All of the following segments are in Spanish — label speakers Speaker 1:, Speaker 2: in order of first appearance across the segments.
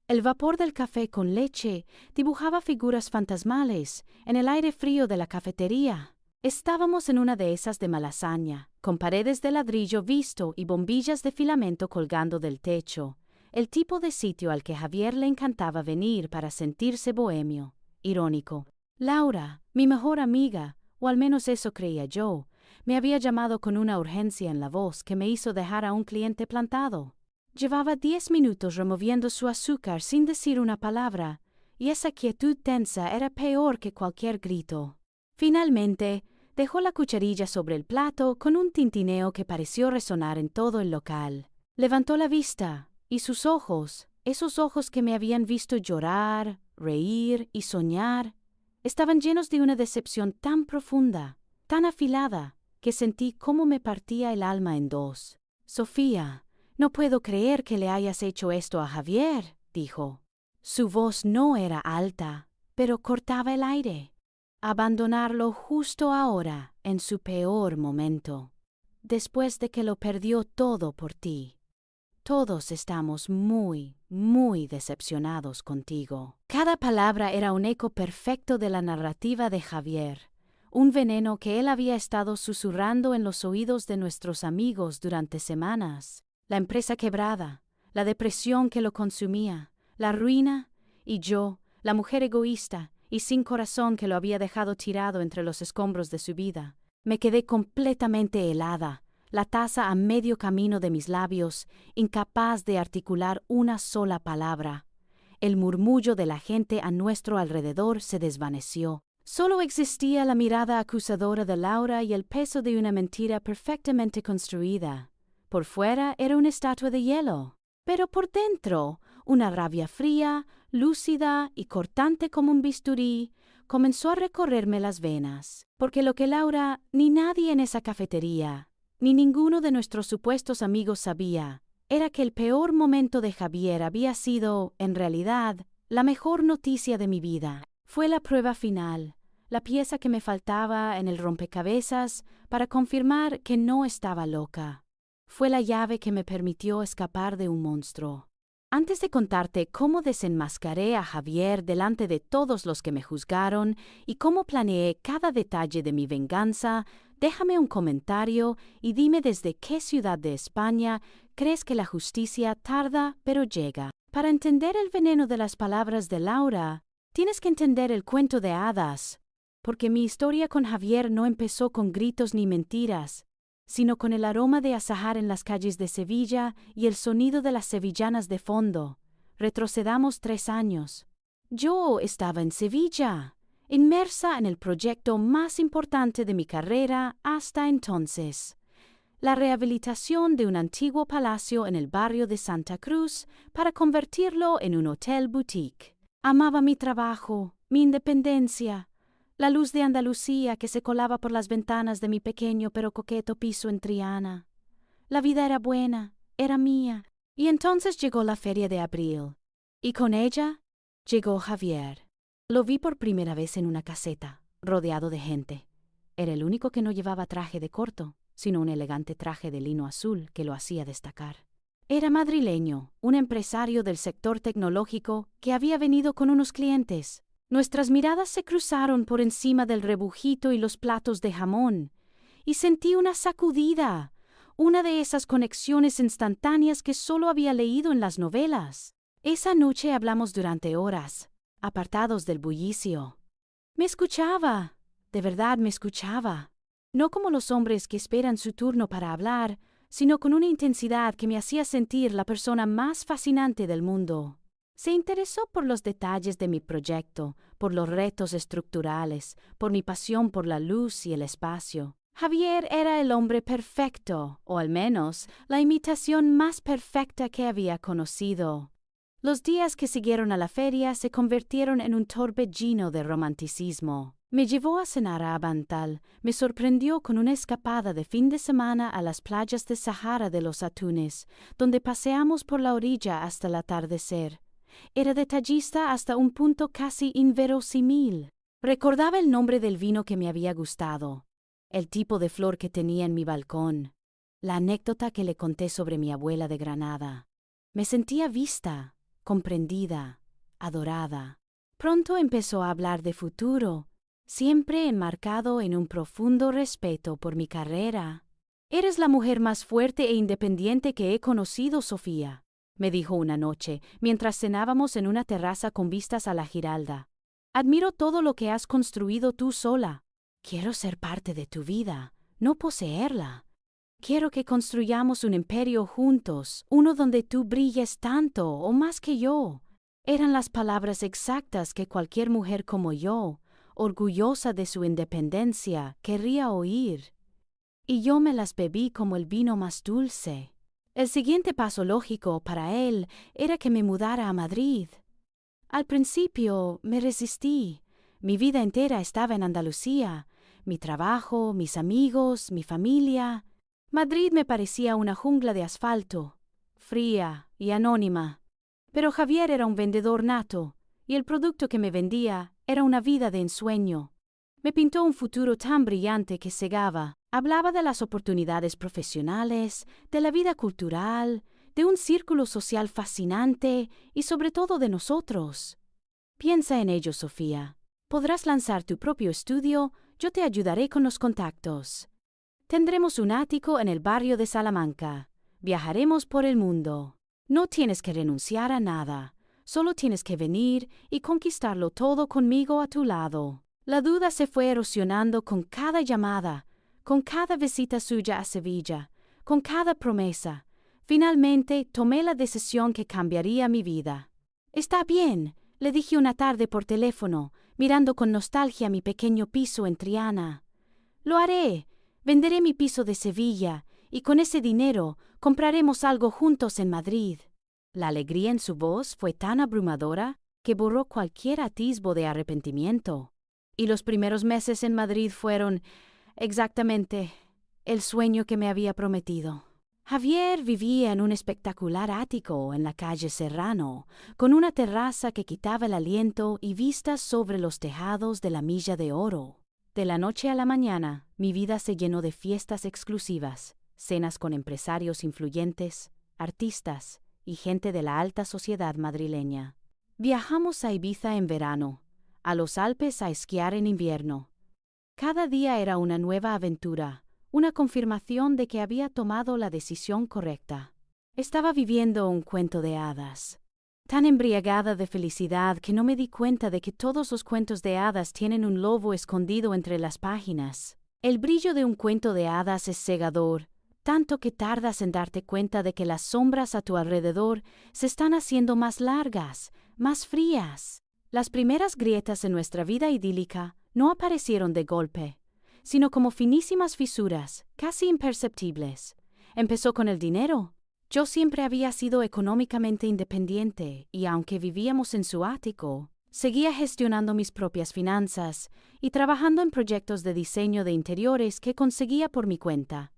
Speaker 1: El vapor del café con leche dibujaba figuras fantasmales en el aire frío de la cafetería. Estábamos en una de esas de malasaña, con paredes de ladrillo visto y bombillas de filamento colgando del techo, el tipo de sitio al que Javier le encantaba venir para sentirse bohemio, irónico. Laura, mi mejor amiga, o al menos eso creía yo, me había llamado con una urgencia en la voz que me hizo dejar a un cliente plantado. Llevaba 10 minutos removiendo su azúcar sin decir una palabra, y esa quietud tensa era peor que cualquier grito. Finalmente, dejó la cucharilla sobre el plato con un tintineo que pareció resonar en todo el local. Levantó la vista, y sus ojos, esos ojos que me habían visto llorar, reír y soñar, estaban llenos de una decepción tan profunda, tan afilada, que sentí cómo me partía el alma en dos. Sofía, no puedo creer que le hayas hecho esto a Javier, dijo. Su voz no era alta, pero cortaba el aire. Abandonarlo justo ahora, en su peor momento, después de que lo perdió todo por ti. Todos estamos muy, muy decepcionados contigo. Cada palabra era un eco perfecto de la narrativa de Javier, un veneno que él había estado susurrando en los oídos de nuestros amigos durante semanas. La empresa quebrada, la depresión que lo consumía, la ruina, y yo, la mujer egoísta y sin corazón que lo había dejado tirado entre los escombros de su vida. Me quedé completamente helada, la taza a medio camino de mis labios, incapaz de articular una sola palabra. El murmullo de la gente a nuestro alrededor se desvaneció. Solo existía la mirada acusadora de Laura y el peso de una mentira perfectamente construida. Por fuera era una estatua de hielo, pero por dentro, una rabia fría, lúcida y cortante como un bisturí, comenzó a recorrerme las venas, porque lo que Laura, ni nadie en esa cafetería, ni ninguno de nuestros supuestos amigos sabía, era que el peor momento de Javier había sido, en realidad, la mejor noticia de mi vida. Fue la prueba final, la pieza que me faltaba en el rompecabezas para confirmar que no estaba loca. Fue la llave que me permitió escapar de un monstruo. Antes de contarte cómo desenmascaré a Javier delante de todos los que me juzgaron y cómo planeé cada detalle de mi venganza, déjame un comentario y dime desde qué ciudad de España crees que la justicia tarda pero llega. Para entender el veneno de las palabras de Laura, tienes que entender el cuento de hadas, porque mi historia con Javier no empezó con gritos ni mentiras, sino con el aroma de azahar en las calles de Sevilla y el sonido de las sevillanas de fondo. Retrocedamos 3 años. Yo estaba en Sevilla, inmersa en el proyecto más importante de mi carrera hasta entonces, la rehabilitación de un antiguo palacio en el barrio de Santa Cruz para convertirlo en un hotel boutique. Amaba mi trabajo, mi independencia, la luz de Andalucía que se colaba por las ventanas de mi pequeño pero coqueto piso en Triana. La vida era buena, era mía. Y entonces llegó la feria de abril. Y con ella llegó Javier. Lo vi por primera vez en una caseta, rodeado de gente. Era el único que no llevaba traje de corto, sino un elegante traje de lino azul que lo hacía destacar. Era madrileño, un empresario del sector tecnológico que había venido con unos clientes. Nuestras miradas se cruzaron por encima del rebujito y los platos de jamón, y sentí una sacudida, una de esas conexiones instantáneas que solo había leído en las novelas. Esa noche hablamos durante horas, apartados del bullicio. Me escuchaba, de verdad me escuchaba, no como los hombres que esperan su turno para hablar, sino con una intensidad que me hacía sentir la persona más fascinante del mundo. Se interesó por los detalles de mi proyecto, por los retos estructurales, por mi pasión por la luz y el espacio. Javier era el hombre perfecto, o al menos la imitación más perfecta que había conocido. Los días que siguieron a la feria se convirtieron en un torbellino de romanticismo. Me llevó a cenar a Avantal, me sorprendió con una escapada de fin de semana a las playas de Sahara de los Atunes, donde paseamos por la orilla hasta el atardecer. Era detallista hasta un punto casi inverosímil. Recordaba el nombre del vino que me había gustado, el tipo de flor que tenía en mi balcón, la anécdota que le conté sobre mi abuela de Granada. Me sentía vista, comprendida, adorada. Pronto empezó a hablar de futuro, siempre enmarcado en un profundo respeto por mi carrera. «Eres la mujer más fuerte e independiente que he conocido, Sofía», me dijo una noche, mientras cenábamos en una terraza con vistas a la Giralda. «Admiro todo lo que has construido tú sola. Quiero ser parte de tu vida, no poseerla. Quiero que construyamos un imperio juntos, uno donde tú brilles tanto o más que yo». Eran las palabras exactas que cualquier mujer como yo, orgullosa de su independencia, querría oír. Y yo me las bebí como el vino más dulce. El siguiente paso lógico para él era que me mudara a Madrid. Al principio me resistí. Mi vida entera estaba en Andalucía, mi trabajo, mis amigos, mi familia. Madrid me parecía una jungla de asfalto, fría y anónima. Pero Javier era un vendedor nato, y el producto que me vendía era una vida de ensueño. Me pintó un futuro tan brillante que cegaba. Hablaba de las oportunidades profesionales, de la vida cultural, de un círculo social fascinante y sobre todo de nosotros. Piensa en ello, Sofía. Podrás lanzar tu propio estudio, yo te ayudaré con los contactos. Tendremos un ático en el barrio de Salamanca. Viajaremos por el mundo. No tienes que renunciar a nada, solo tienes que venir y conquistarlo todo conmigo a tu lado. La duda se fue erosionando con cada llamada, con cada visita suya a Sevilla, con cada promesa. Finalmente tomé la decisión que cambiaría mi vida. «Está bien», le dije una tarde por teléfono, mirando con nostalgia mi pequeño piso en Triana. «Lo haré, venderé mi piso de Sevilla, y con ese dinero compraremos algo juntos en Madrid». La alegría en su voz fue tan abrumadora que borró cualquier atisbo de arrepentimiento. Y los primeros meses en Madrid fueron, exactamente, el sueño que me había prometido. Javier vivía en un espectacular ático en la calle Serrano, con una terraza que quitaba el aliento y vistas sobre los tejados de la Milla de Oro. De la noche a la mañana, mi vida se llenó de fiestas exclusivas, cenas con empresarios influyentes, artistas y gente de la alta sociedad madrileña. Viajamos a Ibiza en verano, a los Alpes a esquiar en invierno. Cada día era una nueva aventura, una confirmación de que había tomado la decisión correcta. Estaba viviendo un cuento de hadas, tan embriagada de felicidad que no me di cuenta de que todos los cuentos de hadas tienen un lobo escondido entre las páginas. El brillo de un cuento de hadas es cegador, tanto que tardas en darte cuenta de que las sombras a tu alrededor se están haciendo más largas, más frías. Las primeras grietas en nuestra vida idílica no aparecieron de golpe, sino como finísimas fisuras, casi imperceptibles. Empezó con el dinero. Yo siempre había sido económicamente independiente y aunque vivíamos en su ático, seguía gestionando mis propias finanzas y trabajando en proyectos de diseño de interiores que conseguía por mi cuenta.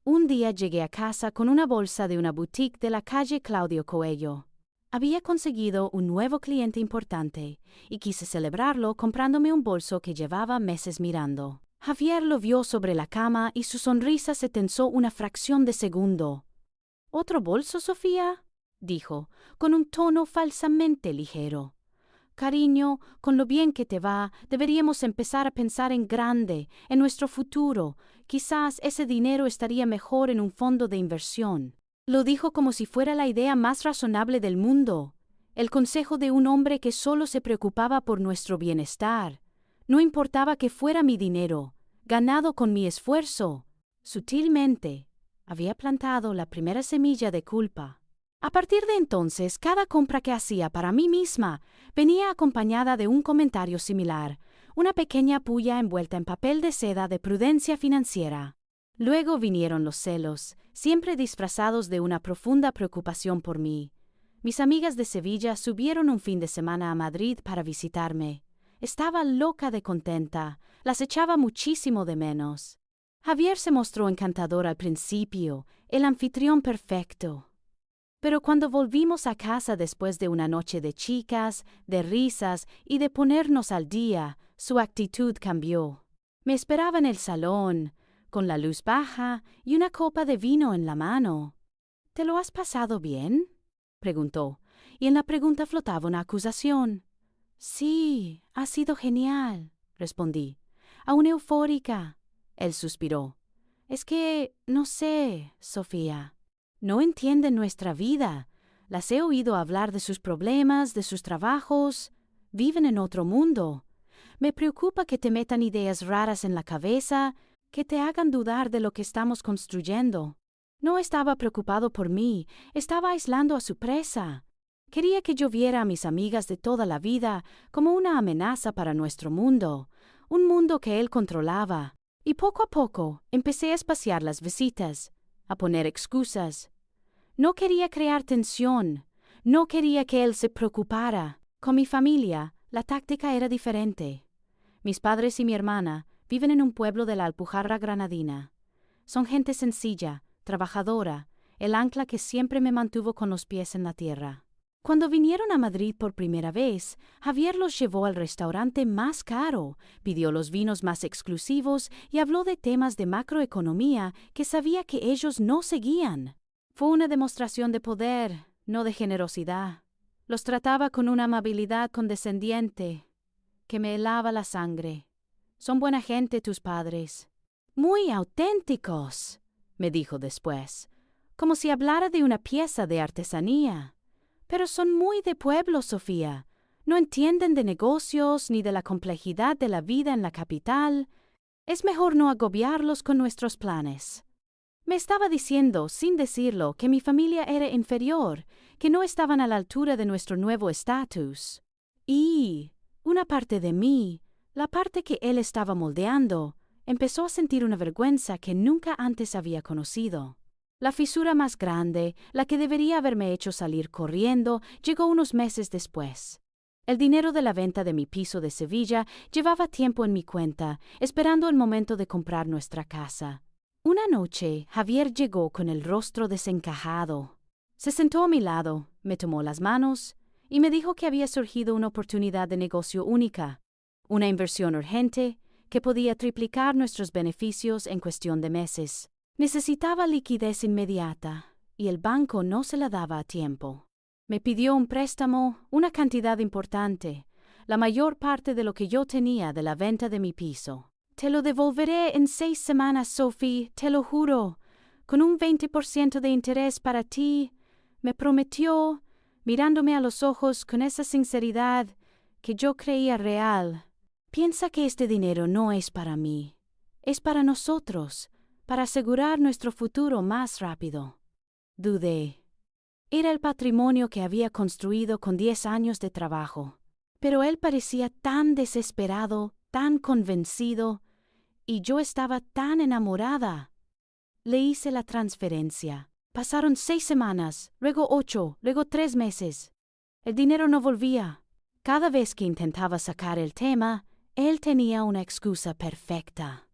Speaker 1: Un día llegué a casa con una bolsa de una boutique de la calle Claudio Coello. Había conseguido un nuevo cliente importante y quise celebrarlo comprándome un bolso que llevaba meses mirando. Javier lo vio sobre la cama y su sonrisa se tensó una fracción de segundo. «¿Otro bolso, Sofía?», dijo, con un tono falsamente ligero. «Cariño, con lo bien que te va, deberíamos empezar a pensar en grande, en nuestro futuro. Quizás ese dinero estaría mejor en un fondo de inversión». Lo dijo como si fuera la idea más razonable del mundo, el consejo de un hombre que solo se preocupaba por nuestro bienestar. No importaba que fuera mi dinero, ganado con mi esfuerzo. Sutilmente, había plantado la primera semilla de culpa. A partir de entonces, cada compra que hacía para mí misma venía acompañada de un comentario similar, una pequeña puya envuelta en papel de seda de prudencia financiera. Luego vinieron los celos, siempre disfrazados de una profunda preocupación por mí. Mis amigas de Sevilla subieron un fin de semana a Madrid para visitarme. Estaba loca de contenta, las echaba muchísimo de menos. Javier se mostró encantador al principio, el anfitrión perfecto. Pero cuando volvimos a casa después de una noche de chicas, de risas y de ponernos al día, su actitud cambió. Me esperaba en el salón, con la luz baja y una copa de vino en la mano. «¿Te lo has pasado bien?», preguntó, y en la pregunta flotaba una acusación. Sí, ha sido genial, respondí, aún eufórica. Él suspiró. Es que, no sé, Sofía. No entienden nuestra vida. Las he oído hablar de sus problemas, de sus trabajos. Viven en otro mundo. Me preocupa que te metan ideas raras en la cabeza, que te hagan dudar de lo que estamos construyendo. No estaba preocupado por mí, estaba aislando a su presa. Quería que yo viera a mis amigas de toda la vida como una amenaza para nuestro mundo, un mundo que él controlaba. Y poco a poco empecé a espaciar las visitas, a poner excusas. No quería crear tensión, no quería que él se preocupara. Con mi familia, la táctica era diferente. Mis padres y mi hermana viven en un pueblo de la Alpujarra granadina. Son gente sencilla, trabajadora, el ancla que siempre me mantuvo con los pies en la tierra. Cuando vinieron a Madrid por primera vez, Javier los llevó al restaurante más caro, pidió los vinos más exclusivos y habló de temas de macroeconomía que sabía que ellos no seguían. Fue una demostración de poder, no de generosidad. Los trataba con una amabilidad condescendiente que me helaba la sangre. Son buena gente tus padres. Muy auténticos, me dijo después, como si hablara de una pieza de artesanía. Pero son muy de pueblo, Sofía. No entienden de negocios ni de la complejidad de la vida en la capital. Es mejor no agobiarlos con nuestros planes. Me estaba diciendo, sin decirlo, que mi familia era inferior, que no estaban a la altura de nuestro nuevo estatus. Y una parte de mí, la parte que él estaba moldeando, empezó a sentir una vergüenza que nunca antes había conocido. La fisura más grande, la que debería haberme hecho salir corriendo, llegó unos meses después. El dinero de la venta de mi piso de Sevilla llevaba tiempo en mi cuenta, esperando el momento de comprar nuestra casa. Una noche, Javier llegó con el rostro desencajado. Se sentó a mi lado, me tomó las manos y me dijo que había surgido una oportunidad de negocio única, una inversión urgente que podía triplicar nuestros beneficios en cuestión de meses. Necesitaba liquidez inmediata y el banco no se la daba a tiempo. Me pidió un préstamo, una cantidad importante, la mayor parte de lo que yo tenía de la venta de mi piso. Te lo devolveré en 6 semanas, Sophie, te lo juro, con un 20% de interés para ti. Me prometió, mirándome a los ojos con esa sinceridad que yo creía real. Piensa que este dinero no es para mí, es para nosotros, para asegurar nuestro futuro más rápido. Dudé. Era el patrimonio que había construido con 10 años de trabajo. Pero él parecía tan desesperado, tan convencido, y yo estaba tan enamorada. Le hice la transferencia. Pasaron 6 semanas, luego 8, luego 3 meses. El dinero no volvía. Cada vez que intentaba sacar el tema, él tenía una excusa perfecta.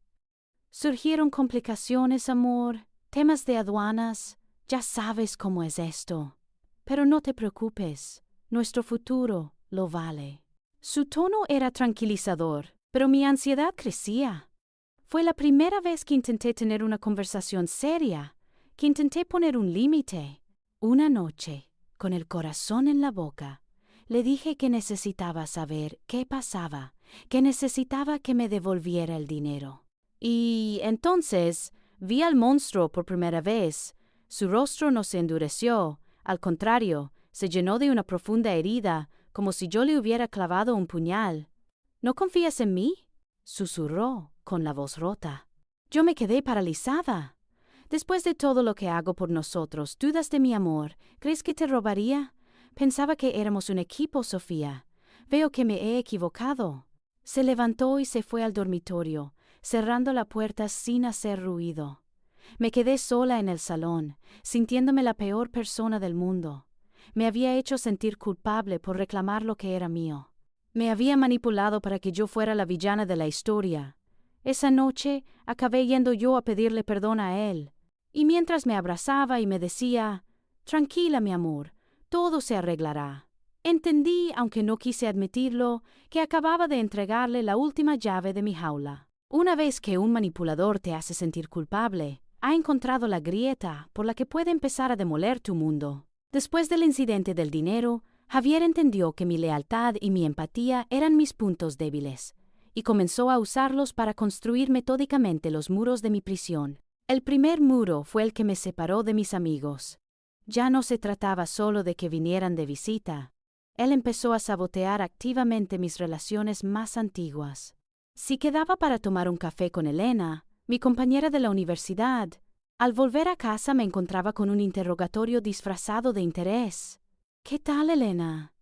Speaker 1: Surgieron complicaciones, amor, temas de aduanas, ya sabes cómo es esto. Pero no te preocupes, nuestro futuro lo vale. Su tono era tranquilizador, pero mi ansiedad crecía. Fue la primera vez que intenté tener una conversación seria, que intenté poner un límite. Una noche, con el corazón en la boca, le dije que necesitaba saber qué pasaba, que necesitaba que me devolviera el dinero. Y entonces vi al monstruo por primera vez. Su rostro no se endureció, al contrario, se llenó de una profunda herida, como si yo le hubiera clavado un puñal. ¿No confías en mí?, susurró, con la voz rota. Yo me quedé paralizada. Después de todo lo que hago por nosotros, ¿dudas de mi amor? ¿Crees que te robaría? Pensaba que éramos un equipo, Sofía. Veo que me he equivocado. Se levantó y se fue al dormitorio, cerrando la puerta sin hacer ruido. Me quedé sola en el salón, sintiéndome la peor persona del mundo. Me había hecho sentir culpable por reclamar lo que era mío. Me había manipulado para que yo fuera la villana de la historia. Esa noche acabé yendo yo a pedirle perdón a él. Y mientras me abrazaba y me decía, «Tranquila, mi amor, todo se arreglará». Entendí, aunque no quise admitirlo, que acababa de entregarle la última llave de mi jaula. Una vez que un manipulador te hace sentir culpable, ha encontrado la grieta por la que puede empezar a demoler tu mundo. Después del incidente del dinero, Javier entendió que mi lealtad y mi empatía eran mis puntos débiles, y comenzó a usarlos para construir metódicamente los muros de mi prisión. El primer muro fue el que me separó de mis amigos. Ya no se trataba solo de que vinieran de visita. Él empezó a sabotear activamente mis relaciones más antiguas. Si quedaba para tomar un café con Elena, mi compañera de la universidad, al volver a casa me encontraba con un interrogatorio disfrazado de interés. ¿Qué tal, Elena?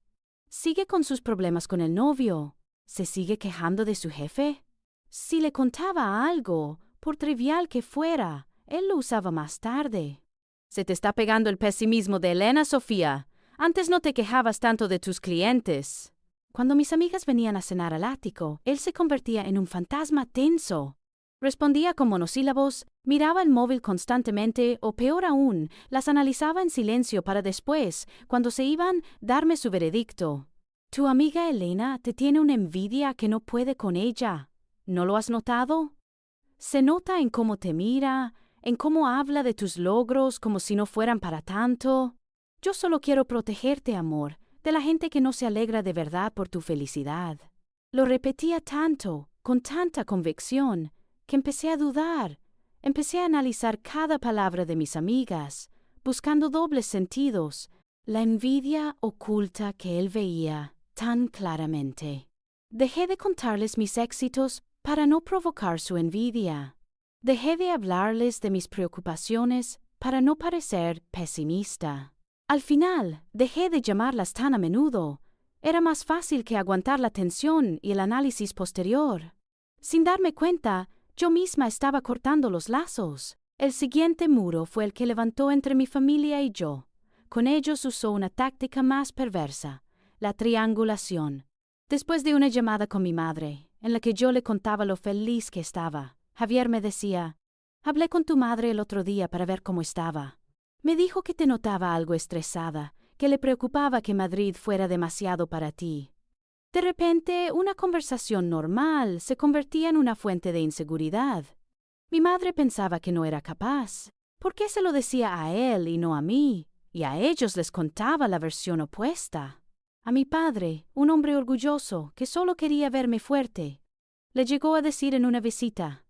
Speaker 1: ¿Sigue con sus problemas con el novio? ¿Se sigue quejando de su jefe? Si le contaba algo, por trivial que fuera, él lo usaba más tarde. Se te está pegando el pesimismo de Elena, Sofía. Antes no te quejabas tanto de tus clientes. Cuando mis amigas venían a cenar al ático, él se convertía en un fantasma tenso. Respondía con monosílabos, miraba el móvil constantemente o, peor aún, las analizaba en silencio para después, cuando se iban, darme su veredicto. Tu amiga Elena te tiene una envidia que no puede con ella. ¿No lo has notado? Se nota en cómo te mira, en cómo habla de tus logros como si no fueran para tanto. Yo solo quiero protegerte, amor, de la gente que no se alegra de verdad por tu felicidad. Lo repetía tanto, con tanta convicción, que empecé a dudar. Empecé a analizar cada palabra de mis amigas, buscando dobles sentidos, la envidia oculta que él veía tan claramente. Dejé de contarles mis éxitos para no provocar su envidia. Dejé de hablarles de mis preocupaciones para no parecer pesimista. Al final, dejé de llamarlas tan a menudo. Era más fácil que aguantar la tensión y el análisis posterior. Sin darme cuenta, yo misma estaba cortando los lazos. El siguiente muro fue el que levantó entre mi familia y yo. Con ellos usó una táctica más perversa, la triangulación. Después de una llamada con mi madre, en la que yo le contaba lo feliz que estaba, Javier me decía: hablé con tu madre el otro día para ver cómo estaba. Me dijo que te notaba algo estresada, que le preocupaba que Madrid fuera demasiado para ti. De repente, una conversación normal se convertía en una fuente de inseguridad. Mi madre pensaba que no era capaz. ¿Por qué se lo decía a él y no a mí? Y a ellos les contaba la versión opuesta. A mi padre, un hombre orgulloso que solo quería verme fuerte, le llegó a decir en una visita: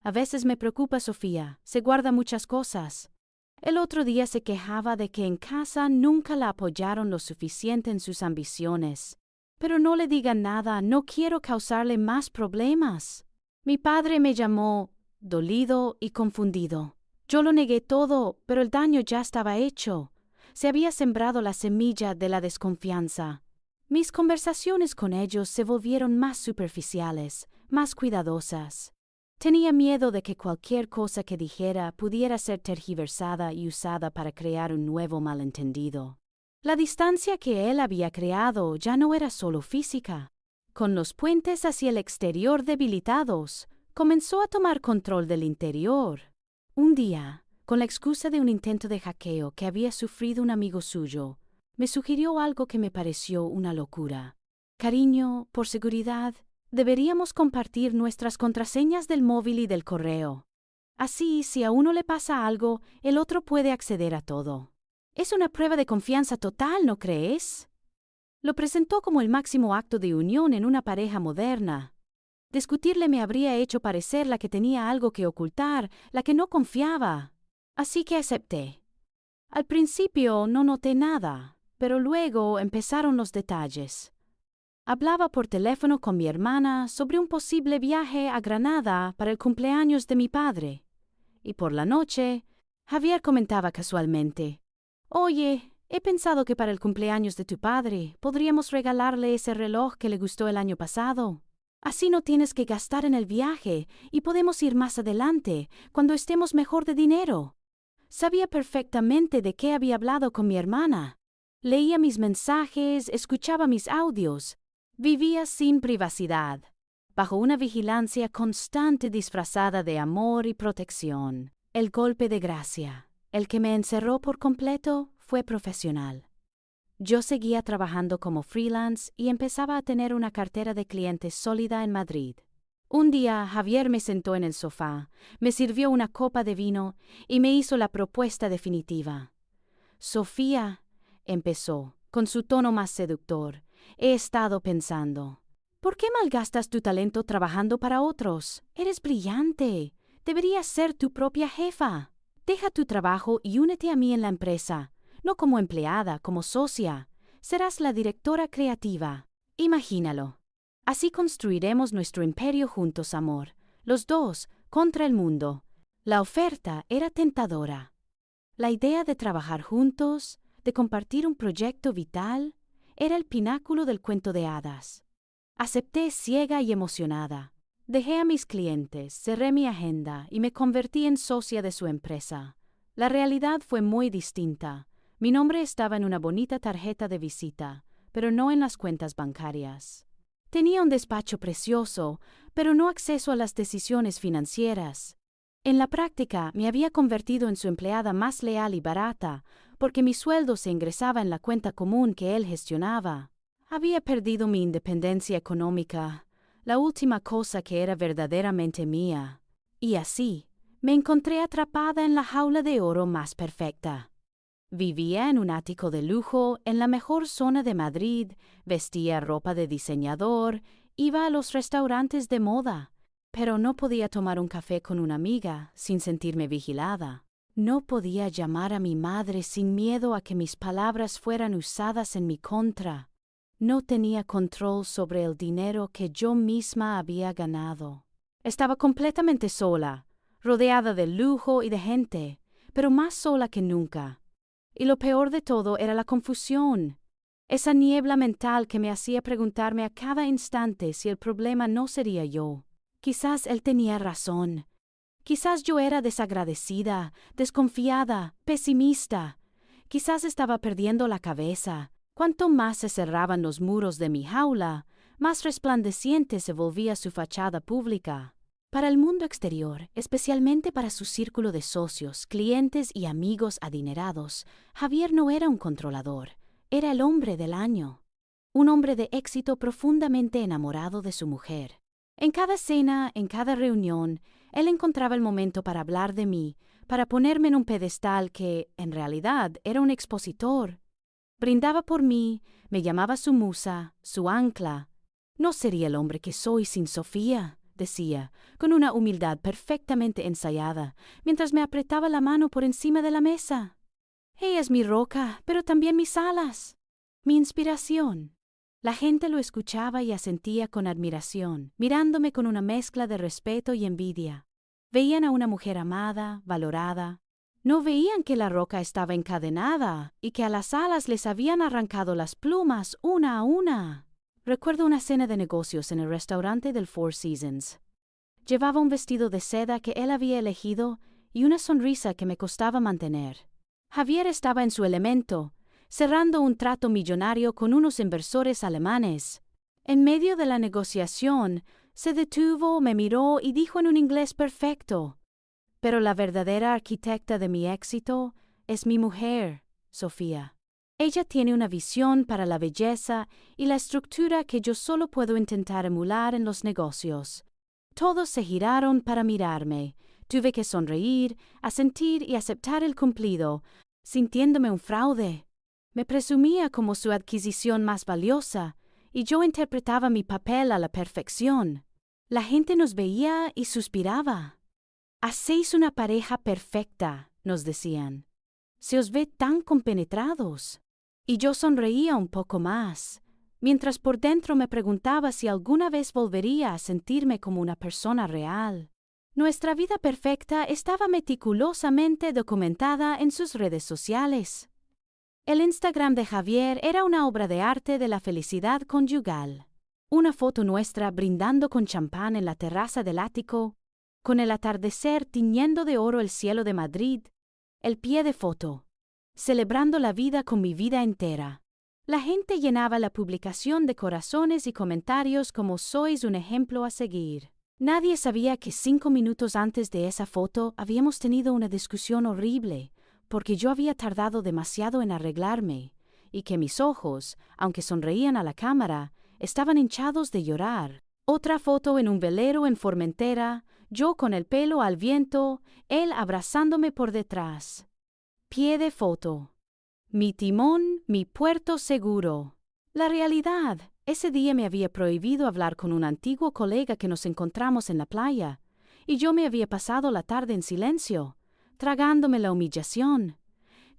Speaker 1: a veces me preocupa Sofía, se guarda muchas cosas. El otro día se quejaba de que en casa nunca la apoyaron lo suficiente en sus ambiciones. Pero no le diga nada, no quiero causarle más problemas. Mi padre me llamó dolido y confundido. Yo lo negué todo, pero el daño ya estaba hecho. Se había sembrado la semilla de la desconfianza. Mis conversaciones con ellos se volvieron más superficiales, más cuidadosas. Tenía miedo de que cualquier cosa que dijera pudiera ser tergiversada y usada para crear un nuevo malentendido. La distancia que él había creado ya no era solo física. Con los puentes hacia el exterior debilitados, comenzó a tomar control del interior. Un día, con la excusa de un intento de hackeo que había sufrido un amigo suyo, me sugirió algo que me pareció una locura. Cariño, por seguridad, deberíamos compartir nuestras contraseñas del móvil y del correo. Así, si a uno le pasa algo, el otro puede acceder a todo. Es una prueba de confianza total, ¿no crees? Lo presentó como el máximo acto de unión en una pareja moderna. Discutirle me habría hecho parecer la que tenía algo que ocultar, la que no confiaba. Así que acepté. Al principio no noté nada, pero luego empezaron los detalles. Hablaba por teléfono con mi hermana sobre un posible viaje a Granada para el cumpleaños de mi padre. Y por la noche, Javier comentaba casualmente: oye, he pensado que para el cumpleaños de tu padre podríamos regalarle ese reloj que le gustó el año pasado. Así no tienes que gastar en el viaje y podemos ir más adelante, cuando estemos mejor de dinero. Sabía perfectamente de qué había hablado con mi hermana. Leía mis mensajes, escuchaba mis audios. Vivía sin privacidad, bajo una vigilancia constante disfrazada de amor y protección. El golpe de gracia, el que me encerró por completo, fue profesional. Yo seguía trabajando como freelance y empezaba a tener una cartera de clientes sólida en Madrid. Un día Javier me sentó en el sofá, me sirvió una copa de vino y me hizo la propuesta definitiva. Sofía, empezó, con su tono más seductor, he estado pensando. ¿Por qué malgastas tu talento trabajando para otros? Eres brillante. Deberías ser tu propia jefa. Deja tu trabajo y únete a mí en la empresa. No como empleada, como socia. Serás la directora creativa. Imagínalo. Así construiremos nuestro imperio juntos, amor. Los dos, contra el mundo. La oferta era tentadora. La idea de trabajar juntos, de compartir un proyecto vital, era el pináculo del cuento de hadas. Acepté ciega y emocionada. Dejé a mis clientes, cerré mi agenda y me convertí en socia de su empresa. La realidad fue muy distinta. Mi nombre estaba en una bonita tarjeta de visita, pero no en las cuentas bancarias. Tenía un despacho precioso, pero no acceso a las decisiones financieras. En la práctica, me había convertido en su empleada más leal y barata, porque mi sueldo se ingresaba en la cuenta común que él gestionaba. Había perdido mi independencia económica, la última cosa que era verdaderamente mía. Y así, me encontré atrapada en la jaula de oro más perfecta. Vivía en un ático de lujo en la mejor zona de Madrid, vestía ropa de diseñador, iba a los restaurantes de moda, pero no podía tomar un café con una amiga sin sentirme vigilada. No podía llamar a mi madre sin miedo a que mis palabras fueran usadas en mi contra. No tenía control sobre el dinero que yo misma había ganado. Estaba completamente sola, rodeada de lujo y de gente, pero más sola que nunca. Y lo peor de todo era la confusión, esa niebla mental que me hacía preguntarme a cada instante si el problema no sería yo. Quizás él tenía razón. Quizás yo era desagradecida, desconfiada, pesimista. Quizás estaba perdiendo la cabeza. Cuanto más se cerraban los muros de mi jaula, más resplandeciente se volvía su fachada pública. Para el mundo exterior, especialmente para su círculo de socios, clientes y amigos adinerados, Javier no era un controlador, era el hombre del año. Un hombre de éxito profundamente enamorado de su mujer. En cada cena, en cada reunión, él encontraba el momento para hablar de mí, para ponerme en un pedestal que, en realidad, era un expositor. Brindaba por mí, me llamaba su musa, su ancla. No sería el hombre que soy sin Sofía, decía, con una humildad perfectamente ensayada, mientras me apretaba la mano por encima de la mesa. Ella es mi roca, pero también mis alas, mi inspiración. La gente lo escuchaba y asentía con admiración, mirándome con una mezcla de respeto y envidia. Veían a una mujer amada, valorada. No veían que la roca estaba encadenada y que a las alas les habían arrancado las plumas una a una. Recuerdo una cena de negocios en el restaurante del Four Seasons. Llevaba un vestido de seda que él había elegido y una sonrisa que me costaba mantener. Javier estaba en su elemento, cerrando un trato millonario con unos inversores alemanes. En medio de la negociación, se detuvo, me miró y dijo en un inglés perfecto: «Pero la verdadera arquitecta de mi éxito es mi mujer, Sofía. Ella tiene una visión para la belleza y la estructura que yo solo puedo intentar emular en los negocios». Todos se giraron para mirarme. Tuve que sonreír, asentir y aceptar el cumplido, sintiéndome un fraude. Me presumía como su adquisición más valiosa, y yo interpretaba mi papel a la perfección. La gente nos veía y suspiraba. «Hacéis una pareja perfecta», nos decían. «Se os ve tan compenetrados». Y yo sonreía un poco más, mientras por dentro me preguntaba si alguna vez volvería a sentirme como una persona real. Nuestra vida perfecta estaba meticulosamente documentada en sus redes sociales. El Instagram de Javier era una obra de arte de la felicidad conyugal. Una foto nuestra brindando con champán en la terraza del ático, con el atardecer tiñendo de oro el cielo de Madrid, el pie de foto, celebrando la vida con mi vida entera. La gente llenaba la publicación de corazones y comentarios como «sois un ejemplo a seguir». Nadie sabía que 5 minutos antes de esa foto habíamos tenido una discusión horrible, porque yo había tardado demasiado en arreglarme, y que mis ojos, aunque sonreían a la cámara, estaban hinchados de llorar. Otra foto en un velero en Formentera, yo con el pelo al viento, él abrazándome por detrás. Pie de foto. Mi timón, mi puerto seguro. La realidad, ese día me había prohibido hablar con un antiguo colega que nos encontramos en la playa, y yo me había pasado la tarde en silencio, tragándome la humillación.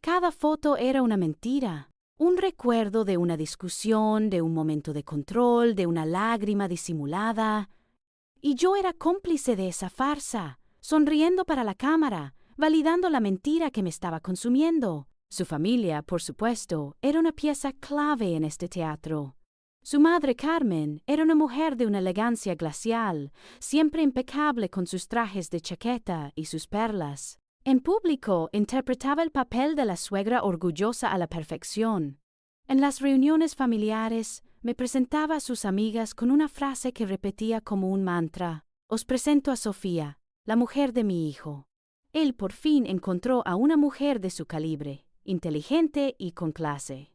Speaker 1: Cada foto era una mentira, un recuerdo de una discusión, de un momento de control, de una lágrima disimulada. Y yo era cómplice de esa farsa, sonriendo para la cámara, validando la mentira que me estaba consumiendo. Su familia, por supuesto, era una pieza clave en este teatro. Su madre Carmen era una mujer de una elegancia glacial, siempre impecable con sus trajes de chaqueta y sus perlas. En público interpretaba el papel de la suegra orgullosa a la perfección. En las reuniones familiares me presentaba a sus amigas con una frase que repetía como un mantra: «Os presento a Sofía, la mujer de mi hijo». Él por fin encontró a una mujer de su calibre, inteligente y con clase.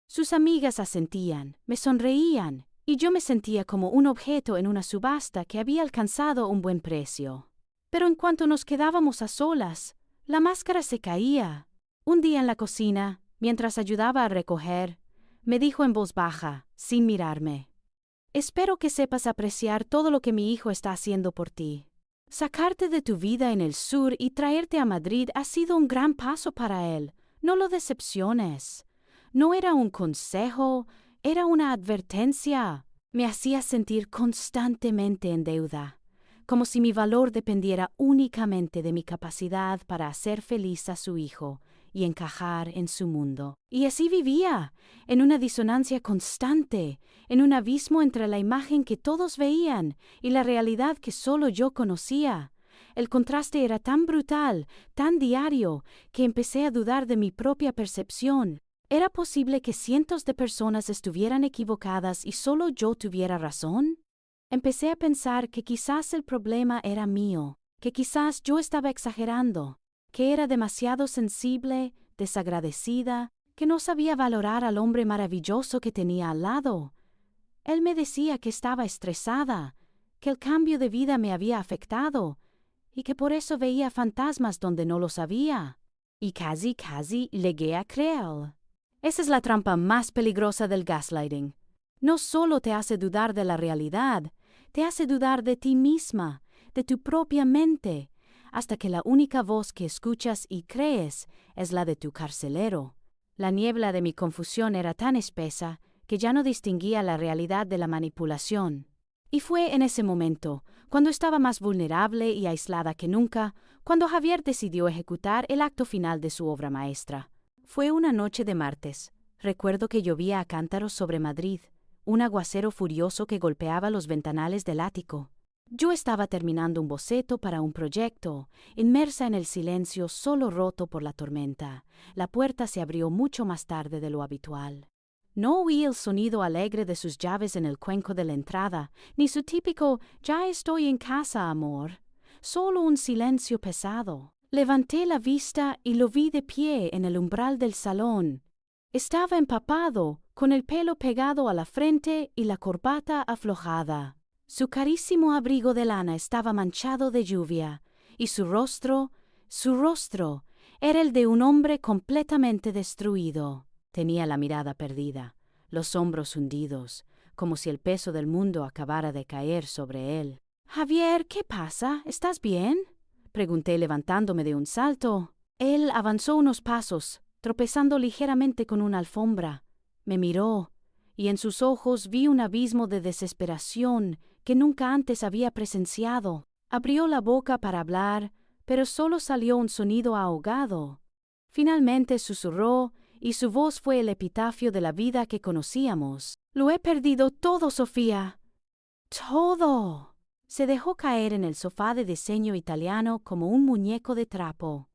Speaker 1: Sus amigas asentían, me sonreían, y yo me sentía como un objeto en una subasta que había alcanzado un buen precio. Pero en cuanto nos quedábamos a solas, la máscara se caía. Un día en la cocina, mientras ayudaba a recoger, me dijo en voz baja, sin mirarme: «Espero que sepas apreciar todo lo que mi hijo está haciendo por ti. Sacarte de tu vida en el sur y traerte a Madrid ha sido un gran paso para él. No lo decepciones». No era un consejo, era una advertencia. Me hacía sentir constantemente en deuda, como si mi valor dependiera únicamente de mi capacidad para hacer feliz a su hijo y encajar en su mundo. Y así vivía, en una disonancia constante, en un abismo entre la imagen que todos veían y la realidad que solo yo conocía. El contraste era tan brutal, tan diario, que empecé a dudar de mi propia percepción. ¿Era posible que cientos de personas estuvieran equivocadas y solo yo tuviera razón? Empecé a pensar que quizás el problema era mío, que quizás yo estaba exagerando, que era demasiado sensible, desagradecida, que no sabía valorar al hombre maravilloso que tenía al lado. Él me decía que estaba estresada, que el cambio de vida me había afectado, y que por eso veía fantasmas donde no los había. Y casi llegué a creer. Esa es la trampa más peligrosa del gaslighting. No solo te hace dudar de la realidad, te hace dudar de ti misma, de tu propia mente, hasta que la única voz que escuchas y crees es la de tu carcelero. La niebla de mi confusión era tan espesa que ya no distinguía la realidad de la manipulación. Y fue en ese momento, cuando estaba más vulnerable y aislada que nunca, cuando Javier decidió ejecutar el acto final de su obra maestra. Fue una noche de martes. Recuerdo que llovía a cántaros sobre Madrid, un aguacero furioso que golpeaba los ventanales del ático. Yo estaba terminando un boceto para un proyecto, inmersa en el silencio solo roto por la tormenta. La puerta se abrió mucho más tarde de lo habitual. No oí el sonido alegre de sus llaves en el cuenco de la entrada, ni su típico «ya estoy en casa, amor». Solo un silencio pesado. Levanté la vista y lo vi de pie en el umbral del salón. Estaba empapado, con el pelo pegado a la frente y la corbata aflojada. Su carísimo abrigo de lana estaba manchado de lluvia, y su rostro, era el de un hombre completamente destruido. Tenía la mirada perdida, los hombros hundidos, como si el peso del mundo acabara de caer sobre él. «Javier, ¿qué pasa? ¿Estás bien?», pregunté levantándome de un salto. Él avanzó unos pasos, tropezando ligeramente con una alfombra. Me miró, y en sus ojos vi un abismo de desesperación que nunca antes había presenciado. Abrió la boca para hablar, pero solo salió un sonido ahogado. Finalmente susurró, y su voz fue el epitafio de la vida que conocíamos. «Lo he perdido todo, Sofía. Todo». Se dejó caer en el sofá de diseño italiano como un muñeco de trapo.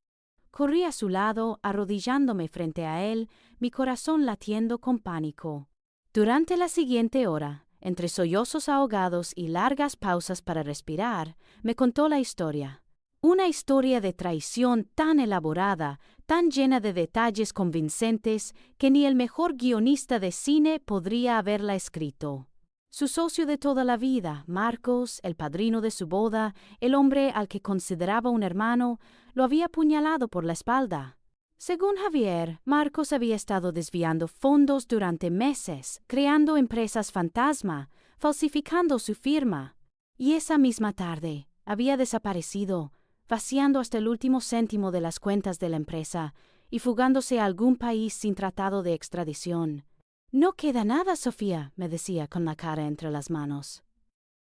Speaker 1: Corrí a su lado, arrodillándome frente a él, mi corazón latiendo con pánico. Durante la siguiente hora, entre sollozos ahogados y largas pausas para respirar, me contó la historia. Una historia de traición tan elaborada, tan llena de detalles convincentes, que ni el mejor guionista de cine podría haberla escrito. Su socio de toda la vida, Marcos, el padrino de su boda, el hombre al que consideraba un hermano, lo había apuñalado por la espalda. Según Javier, Marcos había estado desviando fondos durante meses, creando empresas fantasma, falsificando su firma. Y esa misma tarde, había desaparecido, vaciando hasta el último céntimo de las cuentas de la empresa y fugándose a algún país sin tratado de extradición. No queda nada, Sofía, me decía con la cara entre las manos.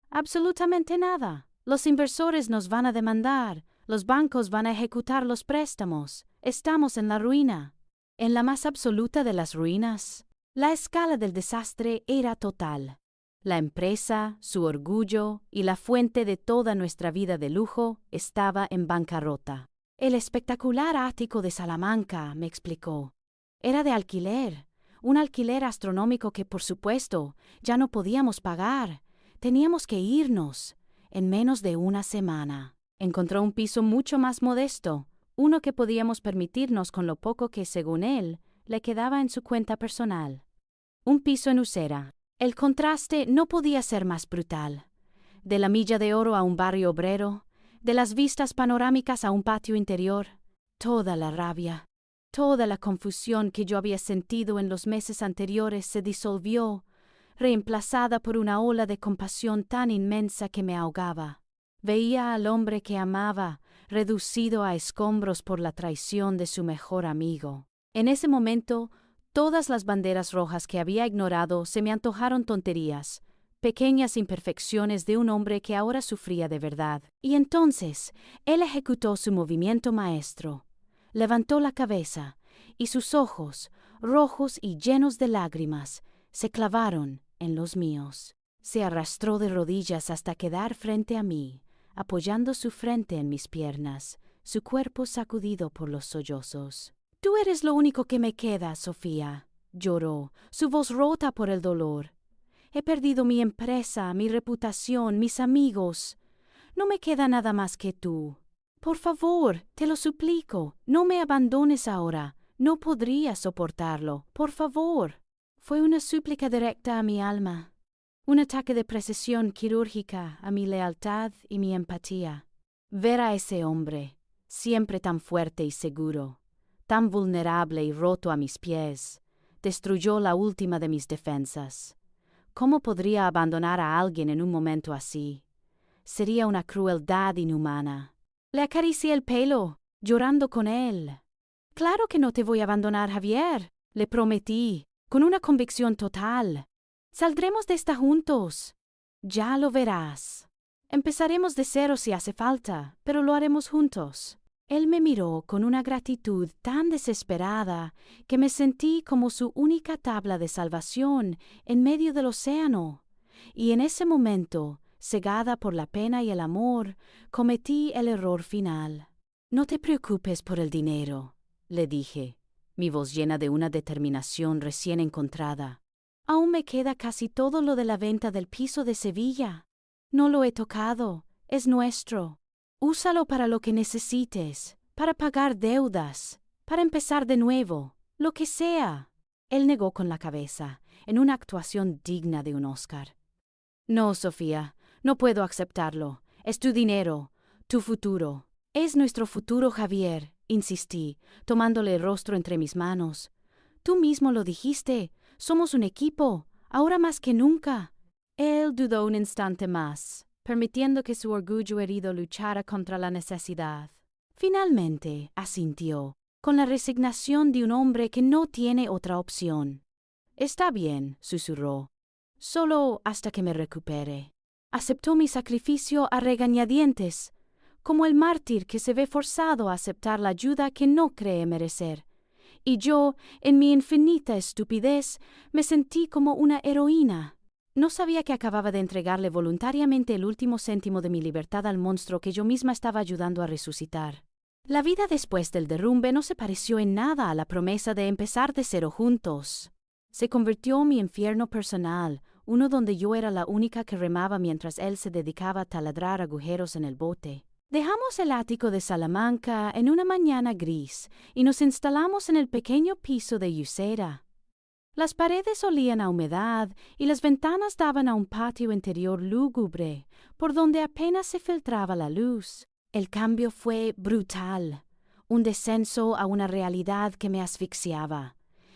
Speaker 1: Absolutamente nada. Los inversores nos van a demandar, los bancos van a ejecutar los préstamos. Estamos en la ruina. En la más absoluta de las ruinas. La escala del desastre era total. La empresa, su orgullo y la fuente de toda nuestra vida de lujo estaba en bancarrota. El espectacular ático de Salamanca, me explicó, era de alquiler, un alquiler astronómico que, por supuesto, ya no podíamos pagar. Teníamos que irnos. En menos de una semana. Encontró un piso mucho más modesto, uno que podíamos permitirnos con lo poco que, según él, le quedaba en su cuenta personal. Un piso en Usera. El contraste no podía ser más brutal. De la Milla de Oro a un barrio obrero, de las vistas panorámicas a un patio interior, toda la rabia, toda la confusión que yo había sentido en los meses anteriores se disolvió, reemplazada por una ola de compasión tan inmensa que me ahogaba. Veía al hombre que amaba, reducido a escombros por la traición de su mejor amigo. En ese momento, todas las banderas rojas que había ignorado se me antojaron tonterías, pequeñas imperfecciones de un hombre que ahora sufría de verdad. Y entonces, él ejecutó su movimiento maestro. Levantó la cabeza, y sus ojos, rojos y llenos de lágrimas, se clavaron en los míos. Se arrastró de rodillas hasta quedar frente a mí, apoyando su frente en mis piernas, su cuerpo sacudido por los sollozos. «Tú eres lo único que me queda, Sofía», lloró, su voz rota por el dolor. «He perdido mi empresa, mi reputación, mis amigos. No me queda nada más que tú. Por favor, te lo suplico, no me abandones ahora. No podría soportarlo. Por favor». Fue una súplica directa a mi alma, un ataque de precisión quirúrgica a mi lealtad y mi empatía. Ver a ese hombre, siempre tan fuerte y seguro, tan vulnerable y roto a mis pies, destruyó la última de mis defensas. ¿Cómo podría abandonar a alguien en un momento así? Sería una crueldad inhumana. Le acaricié el pelo, llorando con él. «Claro que no te voy a abandonar, Javier», le prometí, con una convicción total. «Saldremos de esta juntos. Ya lo verás. Empezaremos de cero si hace falta, pero lo haremos juntos». Él me miró con una gratitud tan desesperada que me sentí como su única tabla de salvación en medio del océano. Y en ese momento, cegada por la pena y el amor, cometí el error final. «No te preocupes por el dinero», le dije, mi voz llena de una determinación recién encontrada. «Aún me queda casi todo lo de la venta del piso de Sevilla. No lo he tocado, es nuestro. Úsalo para lo que necesites, para pagar deudas, para empezar de nuevo, lo que sea». Él negó con la cabeza, en una actuación digna de un Oscar. «No, Sofía, no puedo aceptarlo. Es tu dinero, tu futuro». «Es nuestro futuro, Javier», insistí, tomándole el rostro entre mis manos. «Tú mismo lo dijiste, somos un equipo, ahora más que nunca». Él dudó un instante más, permitiendo que su orgullo herido luchara contra la necesidad. Finalmente asintió, con la resignación de un hombre que no tiene otra opción. «Está bien», susurró, «solo hasta que me recupere». Aceptó mi sacrificio a regañadientes, como el mártir que se ve forzado a aceptar la ayuda que no cree merecer. Y yo, en mi infinita estupidez, me sentí como una heroína. No sabía que acababa de entregarle voluntariamente el último céntimo de mi libertad al monstruo que yo misma estaba ayudando a resucitar. La vida después del derrumbe no se pareció en nada a la promesa de empezar de cero juntos. Se convirtió en mi infierno personal, uno donde yo era la única que remaba mientras él se dedicaba a taladrar agujeros en el bote. Dejamos el ático de Salamanca en una mañana gris y nos instalamos en el pequeño piso de Usera. Las paredes olían a humedad y las ventanas daban a un patio interior lúgubre, por donde apenas se filtraba la luz. El cambio fue brutal. un descenso a una realidad que me asfixiaba.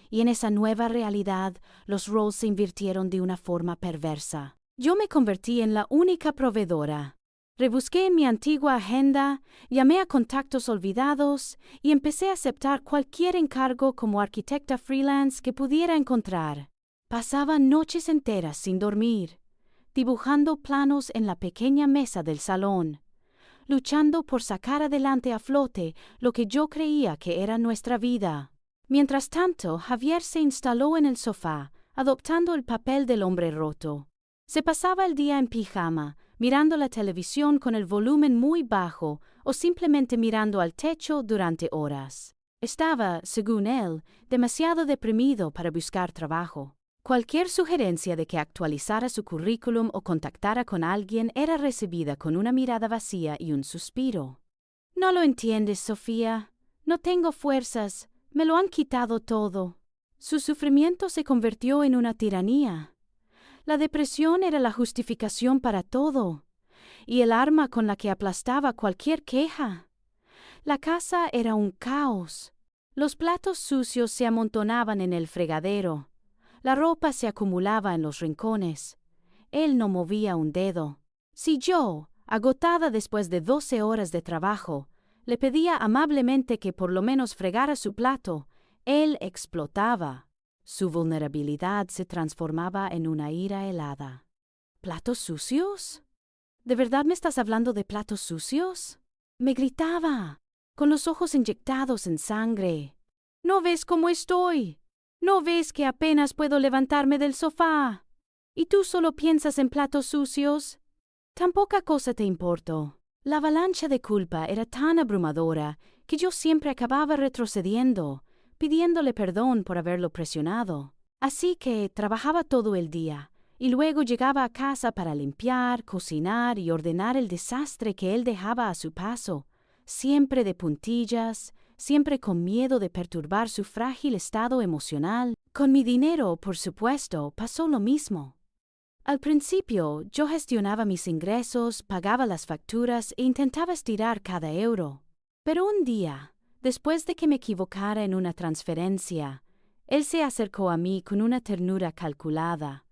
Speaker 1: Y en esa nueva realidad, los roles se invirtieron de una forma perversa. Yo me convertí en la única proveedora. Rebusqué en mi antigua agenda, llamé a contactos olvidados y empecé a aceptar cualquier encargo como arquitecta freelance que pudiera encontrar. Pasaba noches enteras sin dormir, dibujando planos en la pequeña mesa del salón, luchando por sacar adelante a flote lo que yo creía que era nuestra vida. Mientras tanto, Javier se instaló en el sofá, adoptando el papel del hombre roto. Se pasaba el día en pijama, mirando la televisión con el volumen muy bajo o simplemente mirando al techo durante horas. Estaba, según él, demasiado deprimido para buscar trabajo. Cualquier sugerencia de que actualizara su currículum o contactara con alguien era recibida con una mirada vacía y un suspiro. «No lo entiendes, Sofía. No tengo fuerzas. Me lo han quitado todo». Su sufrimiento se convirtió en una tiranía. La depresión era la justificación para todo, y el arma con la que aplastaba cualquier queja. La casa era un caos. Los platos sucios se amontonaban en el fregadero. La ropa se acumulaba en los rincones. Él no movía un dedo. Si yo, agotada después de 12 horas de trabajo, le pedía amablemente que por lo menos fregara su plato, él explotaba. Su vulnerabilidad se transformaba en una ira helada. ¿Platos sucios? ¿De verdad me estás hablando de platos sucios? Me gritaba, con los ojos inyectados en sangre. ¿No ves cómo estoy? ¿No ves que apenas puedo levantarme del sofá? ¿Y tú solo piensas en platos sucios? Tan poca cosa te importo. La avalancha de culpa era tan abrumadora que yo siempre acababa retrocediendo, pidiéndole perdón por haberlo presionado. Así que trabajaba todo el día, y luego llegaba a casa para limpiar, cocinar y ordenar el desastre que él dejaba a su paso, siempre de puntillas, siempre con miedo de perturbar su frágil estado emocional. Con mi dinero, por supuesto, pasó lo mismo. Al principio, yo gestionaba mis ingresos, pagaba las facturas e intentaba estirar cada euro. Pero un día, después de que me equivocara en una transferencia, él se acercó a mí con una ternura calculada.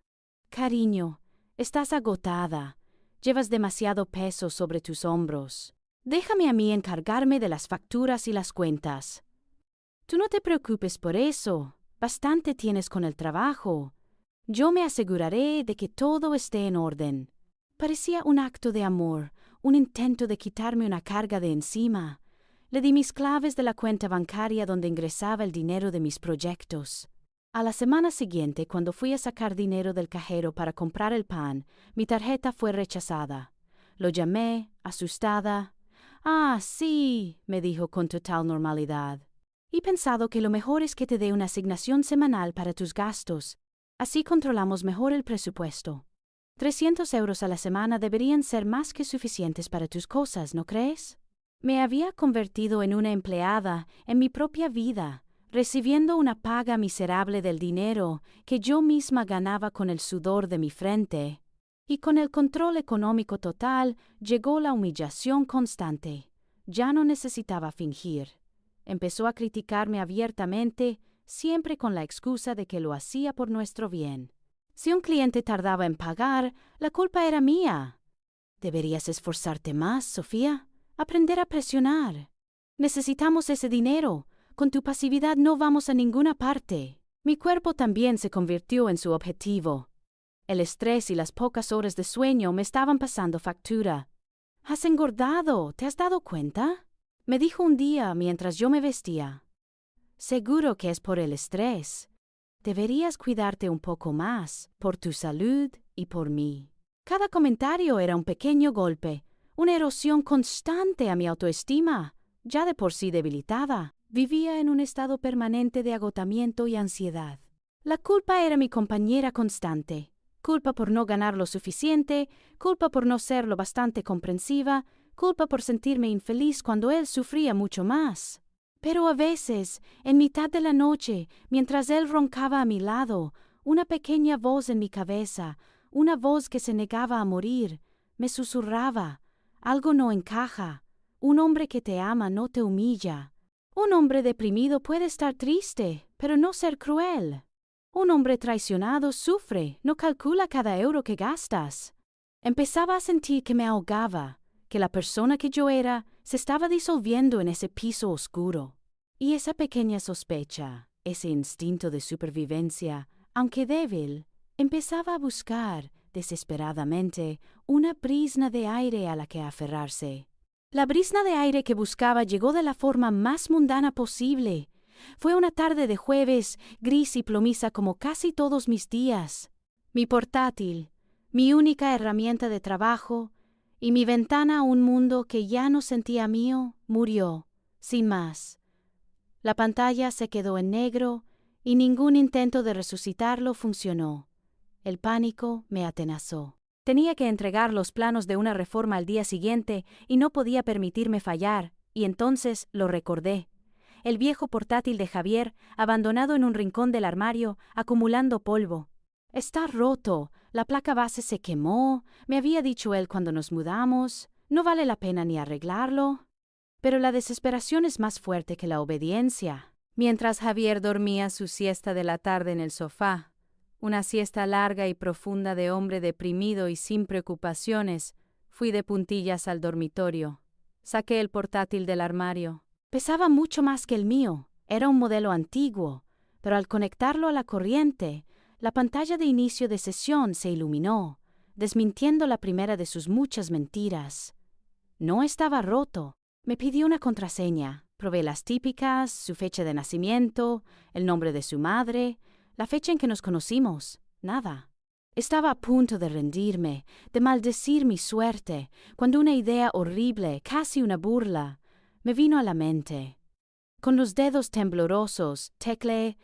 Speaker 1: «Cariño, estás agotada. Llevas demasiado peso sobre tus hombros. Déjame a mí encargarme de las facturas y las cuentas». «Tú no te preocupes por eso. Bastante tienes con el trabajo. Yo me aseguraré de que todo esté en orden». Parecía un acto de amor, un intento de quitarme una carga de encima. Le di mis claves de la cuenta bancaria donde ingresaba el dinero de mis proyectos. A la semana siguiente, cuando fui a sacar dinero del cajero para comprar el pan, mi tarjeta fue rechazada. Lo llamé, asustada. «Ah, sí», me dijo con total normalidad. «He pensado que lo mejor es que te dé una asignación semanal para tus gastos. Así controlamos mejor el presupuesto. 300 euros a la semana deberían ser más que suficientes para tus cosas, ¿no crees?» Me había convertido en una empleada en mi propia vida, recibiendo una paga miserable del dinero que yo misma ganaba con el sudor de mi frente. Y con el control económico total llegó la humillación constante. Ya no necesitaba fingir. Empezó a criticarme abiertamente, siempre con la excusa de que lo hacía por nuestro bien. Si un cliente tardaba en pagar, la culpa era mía. «Deberías esforzarte más, Sofía. Aprender a presionar. Necesitamos ese dinero. Con tu pasividad no vamos a ninguna parte». Mi cuerpo también se convirtió en su objetivo. El estrés y las pocas horas de sueño me estaban pasando factura. «Has engordado, ¿te has dado cuenta?», me dijo un día mientras yo me vestía. «Seguro que es por el estrés. Deberías cuidarte un poco más, por tu salud y por mí». Cada comentario era un pequeño golpe, una erosión constante a mi autoestima, ya de por sí debilitada. Vivía en un estado permanente de agotamiento y ansiedad. La culpa era mi compañera constante. Culpa por no ganar lo suficiente, culpa por no ser lo bastante comprensiva, culpa por sentirme infeliz cuando él sufría mucho más. Pero a veces, en mitad de la noche, mientras él roncaba a mi lado, una pequeña voz en mi cabeza, una voz que se negaba a morir, me susurraba: «Algo no encaja. Un hombre que te ama no te humilla». Un hombre deprimido puede estar triste, pero no ser cruel. Un hombre traicionado sufre, no calcula cada euro que gastas. Empezaba a sentir que me ahogaba, que la persona que yo era se estaba disolviendo en ese piso oscuro. Y esa pequeña sospecha, ese instinto de supervivencia, aunque débil, empezaba a buscar, desesperadamente, una brizna de aire a la que aferrarse. La brizna de aire que buscaba llegó de la forma más mundana posible. Fue una tarde de jueves, gris y plomiza como casi todos mis días. Mi portátil, mi única herramienta de trabajo, y mi ventana a un mundo que ya no sentía mío, murió, sin más. La pantalla se quedó en negro y ningún intento de resucitarlo funcionó. El pánico me atenazó. Tenía que entregar los planos de una reforma al día siguiente y no podía permitirme fallar, y entonces lo recordé. El viejo portátil de Javier, abandonado en un rincón del armario, acumulando polvo. Está roto, la placa base se quemó, me había dicho él cuando nos mudamos, no vale la pena ni arreglarlo. Pero la desesperación es más fuerte que la obediencia. Mientras Javier dormía su siesta de la tarde en el sofá, una siesta larga y profunda de hombre deprimido y sin preocupaciones, fui de puntillas al dormitorio. Saqué el portátil del armario. Pesaba mucho más que el mío. Era un modelo antiguo, pero al conectarlo a la corriente, la pantalla de inicio de sesión se iluminó, desmintiendo la primera de sus muchas mentiras. No estaba roto. Me pidió una contraseña. Probé las típicas, su fecha de nacimiento, el nombre de su madre, la fecha en que nos conocimos. Nada. Estaba a punto de rendirme, de maldecir mi suerte, cuando una idea horrible, casi una burla, me vino a la mente. Con los dedos temblorosos, tecleé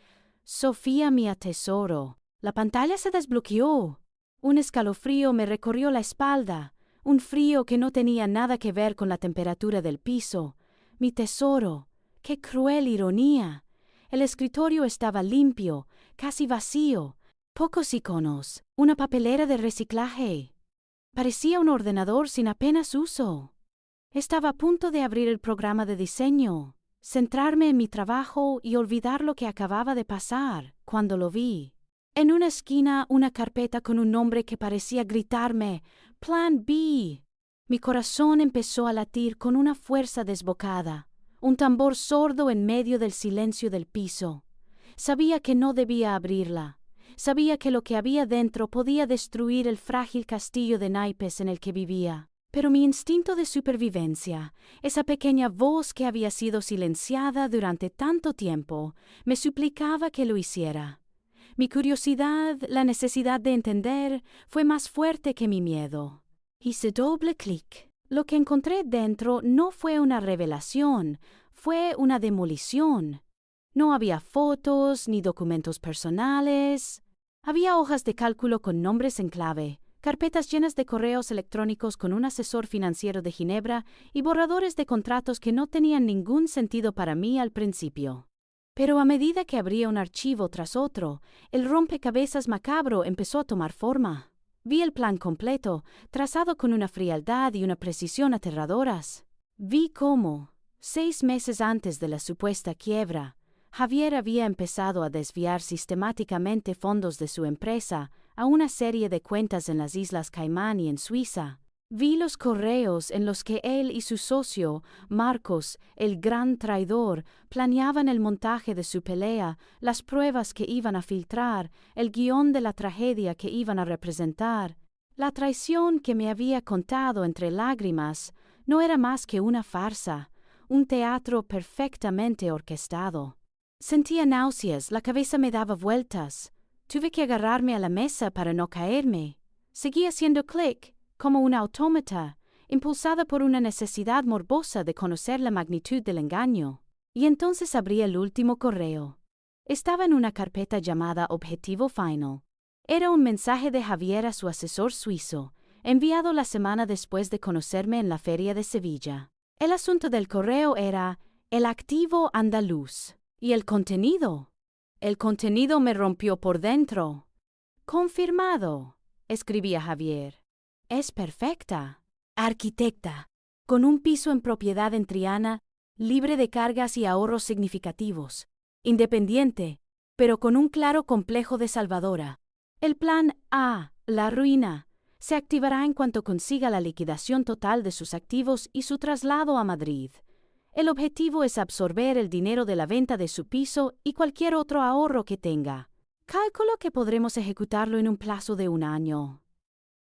Speaker 1: «Sofía mi atesoro». La pantalla se desbloqueó. Un escalofrío me recorrió la espalda, un frío que no tenía nada que ver con la temperatura del piso. Mi tesoro. ¡Qué cruel ironía! El escritorio estaba limpio, casi vacío. Pocos iconos, una papelera de reciclaje. Parecía un ordenador sin apenas uso. Estaba a punto de abrir el programa de diseño, centrarme en mi trabajo y olvidar lo que acababa de pasar, cuando lo vi. En una esquina, una carpeta con un nombre que parecía gritarme «Plan B». Mi corazón empezó a latir con una fuerza desbocada, un tambor sordo en medio del silencio del piso. Sabía que no debía abrirla. Sabía que lo que había dentro podía destruir el frágil castillo de naipes en el que vivía. Pero mi instinto de supervivencia, esa pequeña voz que había sido silenciada durante tanto tiempo, me suplicaba que lo hiciera. Mi curiosidad, la necesidad de entender, fue más fuerte que mi miedo. Hice doble clic. Lo que encontré dentro no fue una revelación, fue una demolición. No había fotos ni documentos personales. Había hojas de cálculo con nombres en clave, carpetas llenas de correos electrónicos con un asesor financiero de Ginebra y borradores de contratos que no tenían ningún sentido para mí al principio. Pero a medida que abría un archivo tras otro, el rompecabezas macabro empezó a tomar forma. Vi el plan completo, trazado con una frialdad y una precisión aterradoras. Vi cómo, 6 meses antes de la supuesta quiebra, Javier había empezado a desviar sistemáticamente fondos de su empresa a una serie de cuentas en las Islas Caimán y en Suiza. Vi los correos en los que él y su socio, Marcos, el gran traidor, planeaban el montaje de su pelea, las pruebas que iban a filtrar, el guión de la tragedia que iban a representar. La traición que me había contado entre lágrimas no era más que una farsa, un teatro perfectamente orquestado. Sentía náuseas, la cabeza me daba vueltas. Tuve que agarrarme a la mesa para no caerme. Seguía haciendo clic, como una autómata, impulsada por una necesidad morbosa de conocer la magnitud del engaño. Y entonces abrí el último correo. Estaba en una carpeta llamada Objetivo Final. Era un mensaje de Javier a su asesor suizo, enviado la semana después de conocerme en la feria de Sevilla. El asunto del correo era el activo andaluz. ¿Y el contenido? El contenido me rompió por dentro. Confirmado, escribía Javier. Es perfecta. Arquitecta, con un piso en propiedad en Triana, libre de cargas y ahorros significativos, independiente, pero con un claro complejo de salvadora. El plan A, la ruina, se activará en cuanto consiga la liquidación total de sus activos y su traslado a Madrid. El objetivo es absorber el dinero de la venta de su piso y cualquier otro ahorro que tenga. Calculo que podremos ejecutarlo en un plazo de 1 año.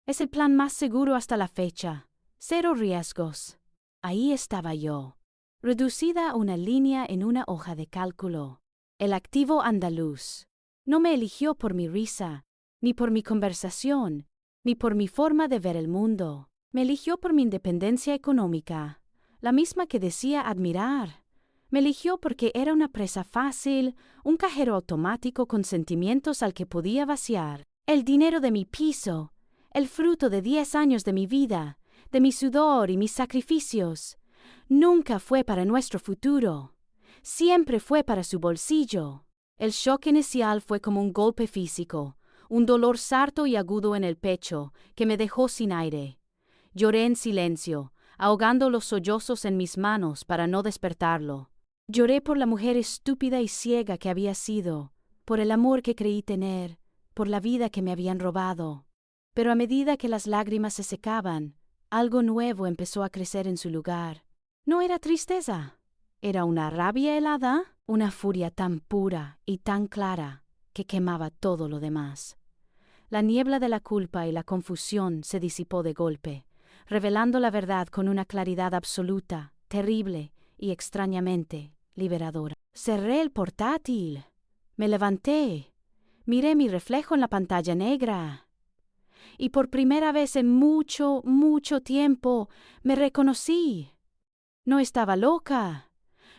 Speaker 1: Es el plan más seguro hasta la fecha. 0 riesgos. Ahí estaba yo, reducida a una línea en una hoja de cálculo. El activo andaluz. No me eligió por mi risa, ni por mi conversación, ni por mi forma de ver el mundo. Me eligió por mi independencia económica, la misma que decía admirar. Me eligió porque era una presa fácil, un cajero automático con sentimientos al que podía vaciar el dinero de mi piso, el fruto de 10 años de mi vida, de mi sudor y mis sacrificios. Nunca fue para nuestro futuro. Siempre fue para su bolsillo. El shock inicial fue como un golpe físico, un dolor sarto y agudo en el pecho que me dejó sin aire. Lloré en silencio, ahogando los sollozos en mis manos para no despertarlo. Lloré por la mujer estúpida y ciega que había sido, por el amor que creí tener, por la vida que me habían robado. Pero a medida que las lágrimas se secaban, algo nuevo empezó a crecer en su lugar. No era tristeza, era una rabia helada, una furia tan pura y tan clara que quemaba todo lo demás. La niebla de la culpa y la confusión se disipó de golpe, revelando la verdad con una claridad absoluta, terrible y extrañamente liberadora. Cerré el portátil. Me levanté. Miré mi reflejo en la pantalla negra. Y por primera vez en mucho, mucho tiempo me reconocí. No estaba loca.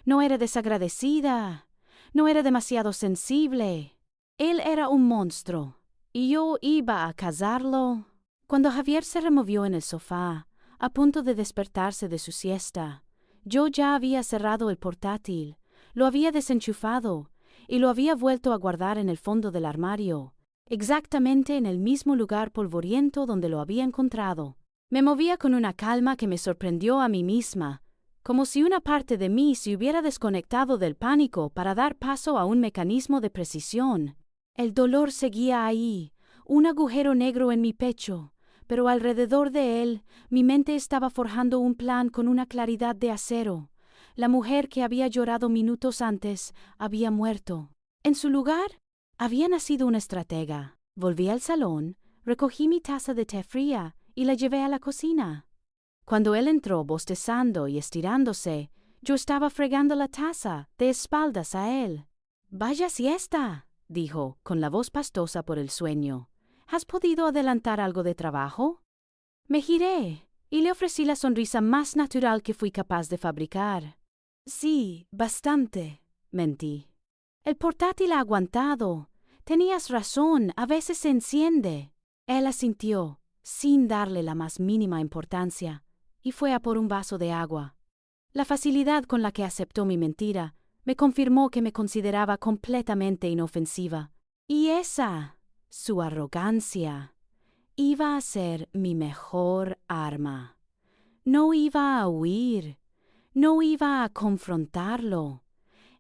Speaker 1: No era desagradecida. No era demasiado sensible. Él era un monstruo. ¿Y yo iba a casarlo? Cuando Javier se removió en el sofá, a punto de despertarse de su siesta, yo ya había cerrado el portátil, lo había desenchufado y lo había vuelto a guardar en el fondo del armario, exactamente en el mismo lugar polvoriento donde lo había encontrado. Me movía con una calma que me sorprendió a mí misma, como si una parte de mí se hubiera desconectado del pánico para dar paso a un mecanismo de precisión. El dolor seguía ahí, un agujero negro en mi pecho, pero alrededor de él mi mente estaba forjando un plan con una claridad de acero. La mujer que había llorado minutos antes había muerto. En su lugar, había nacido una estratega. Volví al salón, recogí mi taza de té fría y la llevé a la cocina. Cuando él entró bostezando y estirándose, yo estaba fregando la taza, de espaldas a él. «Vaya siesta», dijo, con la voz pastosa por el sueño. «¿Has podido adelantar algo de trabajo?» Me giré y le ofrecí la sonrisa más natural que fui capaz de fabricar. «Sí, bastante», mentí. «El portátil ha aguantado. Tenías razón, a veces se enciende». Él asintió, sin darle la más mínima importancia, y fue a por un vaso de agua. La facilidad con la que aceptó mi mentira me confirmó que me consideraba completamente inofensiva. Y esa, su arrogancia, iba a ser mi mejor arma. No iba a huir, no iba a confrontarlo.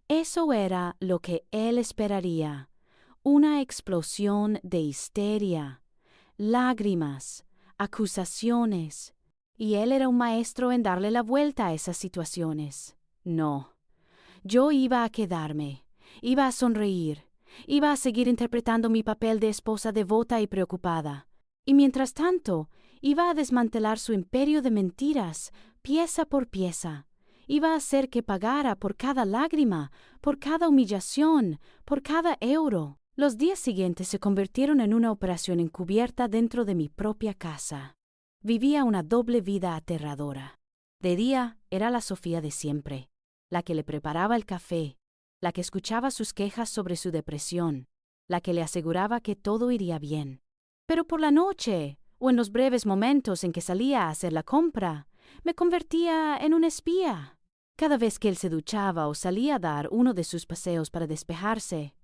Speaker 1: Eso era lo que él esperaría, una explosión de histeria, lágrimas, acusaciones, y él era un maestro en darle la vuelta a esas situaciones. No. Yo iba a quedarme, iba a sonreír, iba a seguir interpretando mi papel de esposa devota y preocupada, y mientras tanto iba a desmantelar su imperio de mentiras, pieza por pieza. Iba a hacer que pagara por cada lágrima, por cada humillación, por cada euro. Los días siguientes se convirtieron en una operación encubierta dentro de mi propia casa. Vivía una doble vida aterradora. De día era la Sofía de siempre, la que le preparaba el café, la que escuchaba sus quejas sobre su depresión, la que le aseguraba que todo iría bien. Pero por la noche, o en los breves momentos en que salía a hacer la compra, me convertía en un espía. Cada vez que él se duchaba o salía a dar uno de sus paseos para despejarse,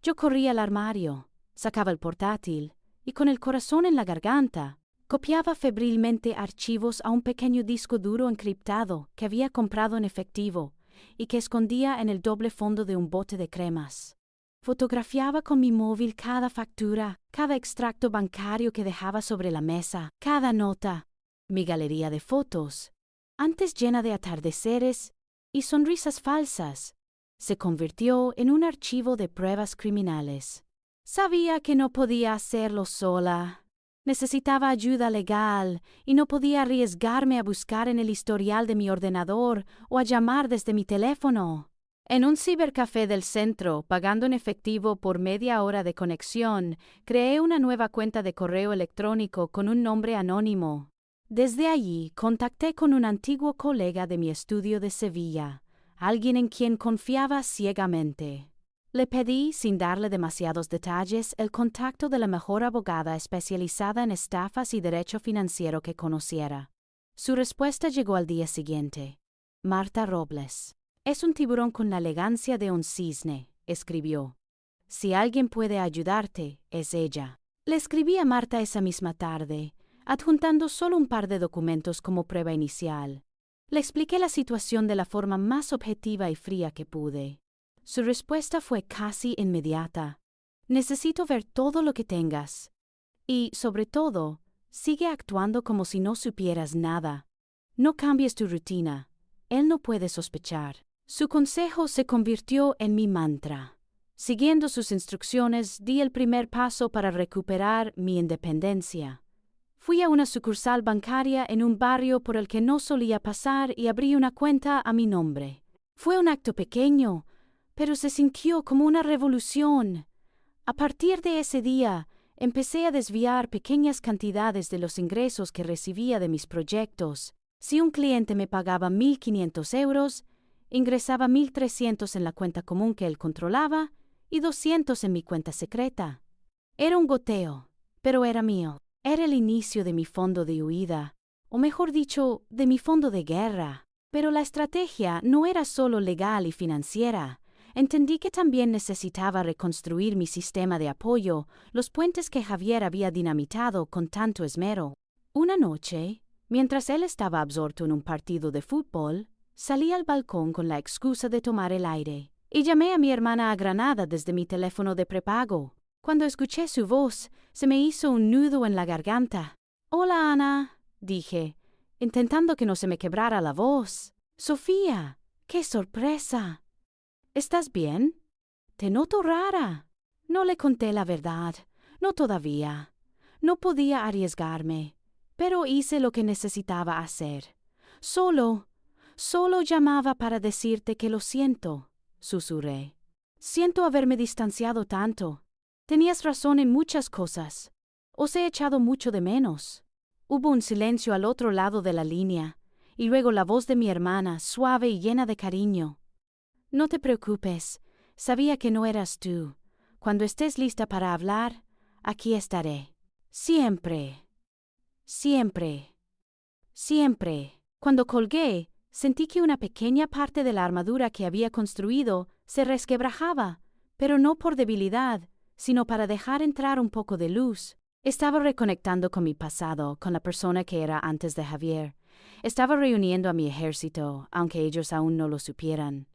Speaker 1: yo corría al armario, sacaba el portátil y con el corazón en la garganta, copiaba febrilmente archivos a un pequeño disco duro encriptado que había comprado en efectivo y que escondía en el doble fondo de un bote de cremas. Fotografiaba con mi móvil cada factura, cada extracto bancario que dejaba sobre la mesa, cada nota. Mi galería de fotos, antes llena de atardeceres y sonrisas falsas, se convirtió en un archivo de pruebas criminales. Sabía que no podía hacerlo sola. Necesitaba ayuda legal y no podía arriesgarme a buscar en el historial de mi ordenador o a llamar desde mi teléfono. En un cibercafé del centro, pagando en efectivo por media hora de conexión, creé una nueva cuenta de correo electrónico con un nombre anónimo. Desde allí contacté con un antiguo colega de mi estudio de Sevilla, alguien en quien confiaba ciegamente. Le pedí, sin darle demasiados detalles, el contacto de la mejor abogada especializada en estafas y derecho financiero que conociera. Su respuesta llegó al día siguiente. Marta Robles. Es un tiburón con la elegancia de un cisne, escribió. Si alguien puede ayudarte, es ella. Le escribí a Marta esa misma tarde, adjuntando solo un par de documentos como prueba inicial. Le expliqué la situación de la forma más objetiva y fría que pude. Su respuesta fue casi inmediata. Necesito ver todo lo que tengas. Y, sobre todo, sigue actuando como si no supieras nada. No cambies tu rutina. Él no puede sospechar. Su consejo se convirtió en mi mantra. Siguiendo sus instrucciones, di el primer paso para recuperar mi independencia. Fui a una sucursal bancaria en un barrio por el que no solía pasar y abrí una cuenta a mi nombre. Fue un acto pequeño, pero se sintió como una revolución. A partir de ese día, empecé a desviar pequeñas cantidades de los ingresos que recibía de mis proyectos. Si un cliente me pagaba 1.500 euros, ingresaba 1.300 en la cuenta común que él controlaba y 200 en mi cuenta secreta. Era un goteo, pero era mío. Era el inicio de mi fondo de huida, o mejor dicho, de mi fondo de guerra. Pero la estrategia no era solo legal y financiera. Entendí que también necesitaba reconstruir mi sistema de apoyo, los puentes que Javier había dinamitado con tanto esmero. Una noche, mientras él estaba absorto en un partido de fútbol, salí al balcón con la excusa de tomar el aire, y llamé a mi hermana a Granada desde mi teléfono de prepago. Cuando escuché su voz, se me hizo un nudo en la garganta. «Hola, Ana», dije, intentando que no se me quebrara la voz. «Sofía, qué sorpresa». «¿Estás bien? Te noto rara». No le conté la verdad, no todavía. No podía arriesgarme, pero hice lo que necesitaba hacer. Solo llamaba para decirte que lo siento, susurré. Siento haberme distanciado tanto. Tenías razón en muchas cosas. Os he echado mucho de menos. Hubo un silencio al otro lado de la línea, y luego la voz de mi hermana, suave y llena de cariño. No te preocupes, sabía que no eras tú. Cuando estés lista para hablar, aquí estaré. Siempre. Siempre. Siempre. Cuando colgué, sentí que una pequeña parte de la armadura que había construido se resquebrajaba, pero no por debilidad, sino para dejar entrar un poco de luz. Estaba reconectando con mi pasado, con la persona que era antes de Javier. Estaba reuniendo a mi ejército, aunque ellos aún no lo supieran.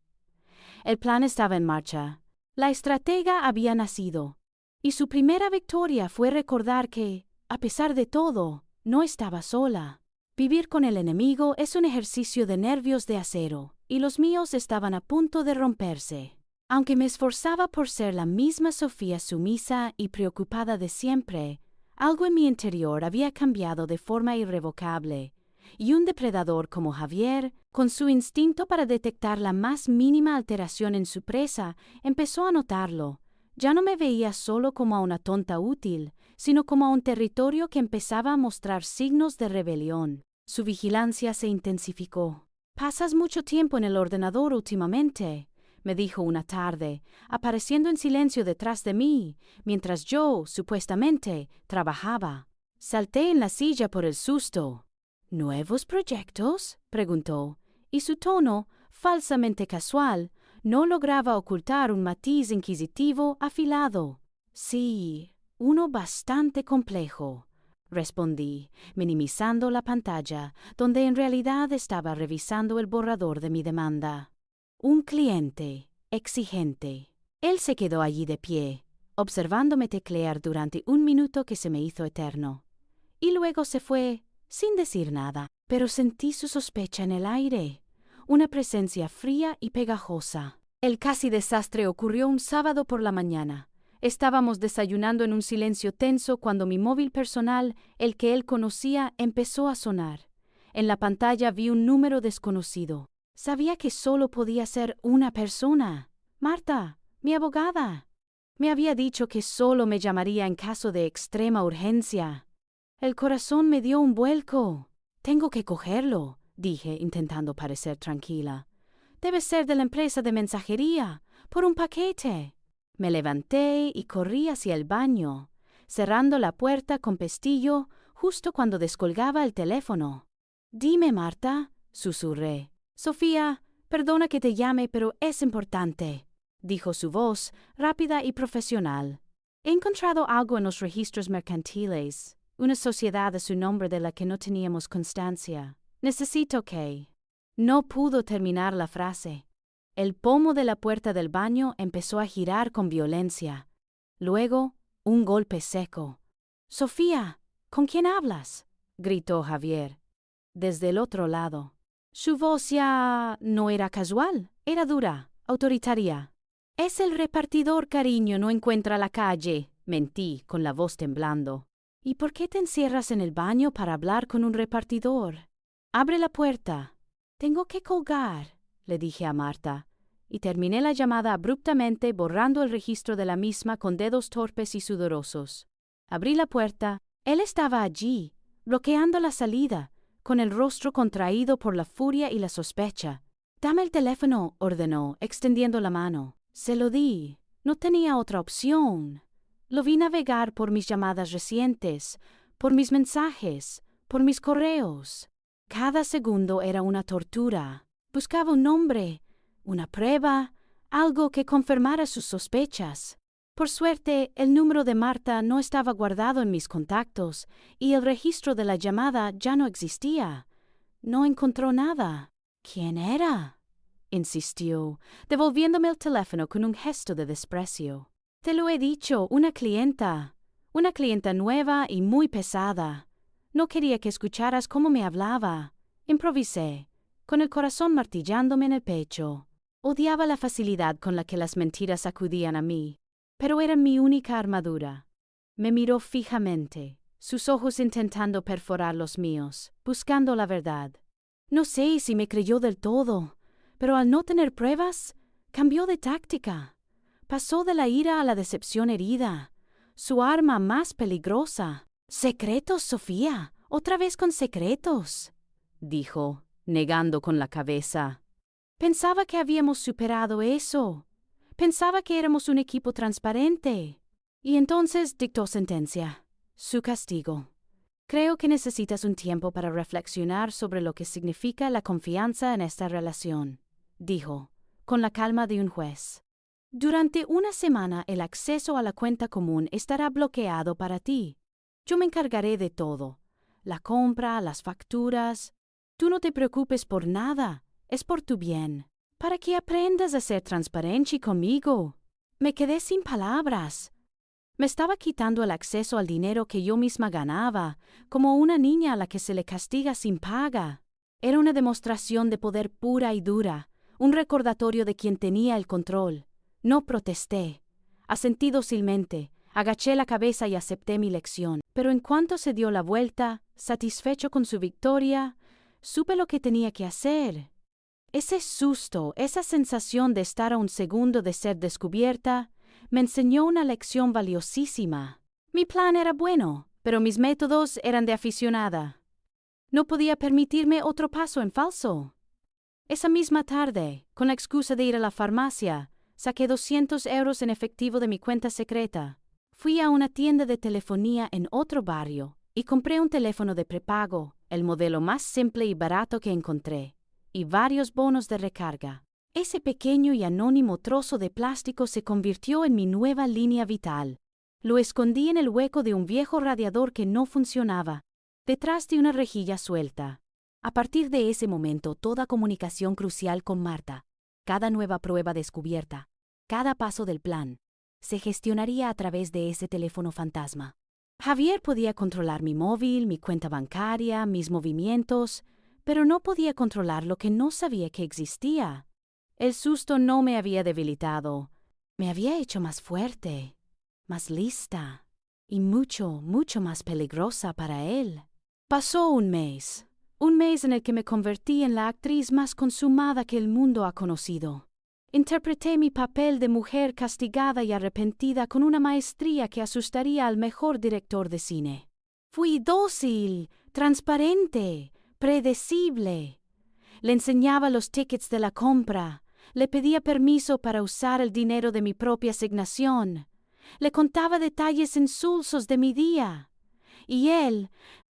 Speaker 1: El plan estaba en marcha. La estratega había nacido. Y su primera victoria fue recordar que, a pesar de todo, no estaba sola. Vivir con el enemigo es un ejercicio de nervios de acero, y los míos estaban a punto de romperse. Aunque me esforzaba por ser la misma Sofía sumisa y preocupada de siempre, algo en mi interior había cambiado de forma irrevocable, y un depredador como Javier, con su instinto para detectar la más mínima alteración en su presa, empezó a notarlo. Ya no me veía solo como a una tonta útil, sino como a un territorio que empezaba a mostrar signos de rebelión. Su vigilancia se intensificó. «Pasas mucho tiempo en el ordenador últimamente», me dijo una tarde, apareciendo en silencio detrás de mí, mientras yo, supuestamente, trabajaba. Salté en la silla por el susto. «¿Nuevos proyectos?», preguntó, y su tono, falsamente casual, no lograba ocultar un matiz inquisitivo afilado. «Sí, uno bastante complejo», respondí, minimizando la pantalla, donde en realidad estaba revisando el borrador de mi demanda. Un cliente, exigente. Él se quedó allí de pie, observándome teclear durante un minuto que se me hizo eterno. Y luego se fue, sin decir nada, pero sentí su sospecha en el aire, una presencia fría y pegajosa. El casi desastre ocurrió un sábado por la mañana. Estábamos desayunando en un silencio tenso cuando mi móvil personal, el que él conocía, empezó a sonar. En la pantalla vi un número desconocido. Sabía que solo podía ser una persona. Marta, mi abogada. Me había dicho que solo me llamaría en caso de extrema urgencia. El corazón me dio un vuelco. Tengo que cogerlo, dije, intentando parecer tranquila. Debe ser de la empresa de mensajería, por un paquete. Me levanté y corrí hacia el baño, cerrando la puerta con pestillo justo cuando descolgaba el teléfono. Dime, Marta, susurré. Sofía, perdona que te llame, pero es importante, dijo su voz, rápida y profesional. He encontrado algo en los registros mercantiles, una sociedad a su nombre de la que no teníamos constancia. Necesito que... No pudo terminar la frase. El pomo de la puerta del baño empezó a girar con violencia. Luego, un golpe seco. «Sofía, ¿con quién hablas?», gritó Javier. Desde el otro lado. Su voz ya no era casual, era dura, autoritaria. «Es el repartidor, cariño, no encuentra la calle», mentí, con la voz temblando. «¿Y por qué te encierras en el baño para hablar con un repartidor? Abre la puerta». «Tengo que colgar», le dije a Marta, y terminé la llamada abruptamente, borrando el registro de la misma con dedos torpes y sudorosos. Abrí la puerta. Él estaba allí, bloqueando la salida, con el rostro contraído por la furia y la sospecha. «Dame el teléfono», ordenó, extendiendo la mano. Se lo di. No tenía otra opción. Lo vi navegar por mis llamadas recientes, por mis mensajes, por mis correos. Cada segundo era una tortura. Buscaba un nombre, una prueba, algo que confirmara sus sospechas. Por suerte, el número de Marta no estaba guardado en mis contactos y el registro de la llamada ya no existía. No encontró nada. «¿Quién era?», insistió, devolviéndome el teléfono con un gesto de desprecio. «Te lo he dicho, una clienta nueva y muy pesada. No quería que escucharas cómo me hablaba». Improvisé, con el corazón martillándome en el pecho. Odiaba la facilidad con la que las mentiras acudían a mí, pero era mi única armadura. Me miró fijamente, sus ojos intentando perforar los míos, buscando la verdad. No sé si me creyó del todo, pero al no tener pruebas, cambió de táctica. Pasó de la ira a la decepción herida. Su arma más peligrosa. «Secretos, Sofía, otra vez con secretos», dijo, negando con la cabeza. «Pensaba que habíamos superado eso. Pensaba que éramos un equipo transparente». Y entonces dictó sentencia. Su castigo. «Creo que necesitas un tiempo para reflexionar sobre lo que significa la confianza en esta relación», dijo, con la calma de un juez. «Durante una semana el acceso a la cuenta común estará bloqueado para ti. Yo me encargaré de todo. La compra, las facturas. Tú no te preocupes por nada. Es por tu bien. Para que aprendas a ser transparente conmigo». Me quedé sin palabras. Me estaba quitando el acceso al dinero que yo misma ganaba, como una niña a la que se le castiga sin paga. Era una demostración de poder pura y dura, un recordatorio de quien tenía el control. No protesté. Asentí dócilmente, agaché la cabeza y acepté mi lección. Pero en cuanto se dio la vuelta, satisfecho con su victoria, supe lo que tenía que hacer. Ese susto, esa sensación de estar a un segundo de ser descubierta, me enseñó una lección valiosísima. Mi plan era bueno, pero mis métodos eran de aficionada. No podía permitirme otro paso en falso. Esa misma tarde, con la excusa de ir a la farmacia, saqué 200 euros en efectivo de mi cuenta secreta. Fui a una tienda de telefonía en otro barrio y compré un teléfono de prepago, el modelo más simple y barato que encontré, y varios bonos de recarga. Ese pequeño y anónimo trozo de plástico se convirtió en mi nueva línea vital. Lo escondí en el hueco de un viejo radiador que no funcionaba, detrás de una rejilla suelta. A partir de ese momento, toda comunicación crucial con Marta Cada nueva prueba descubierta, cada paso del plan, se gestionaría a través de ese teléfono fantasma. Javier podía controlar mi móvil, mi cuenta bancaria, mis movimientos, pero no podía controlar lo que no sabía que existía. El susto no me había debilitado, me había hecho más fuerte, más lista y mucho, mucho más peligrosa para él. Pasó un mes en el que me convertí en la actriz más consumada que el mundo ha conocido. Interpreté mi papel de mujer castigada y arrepentida con una maestría que asustaría al mejor director de cine. Fui dócil, transparente, predecible. Le enseñaba los tickets de la compra, le pedía permiso para usar el dinero de mi propia asignación, le contaba detalles insulsos de mi día. Y él,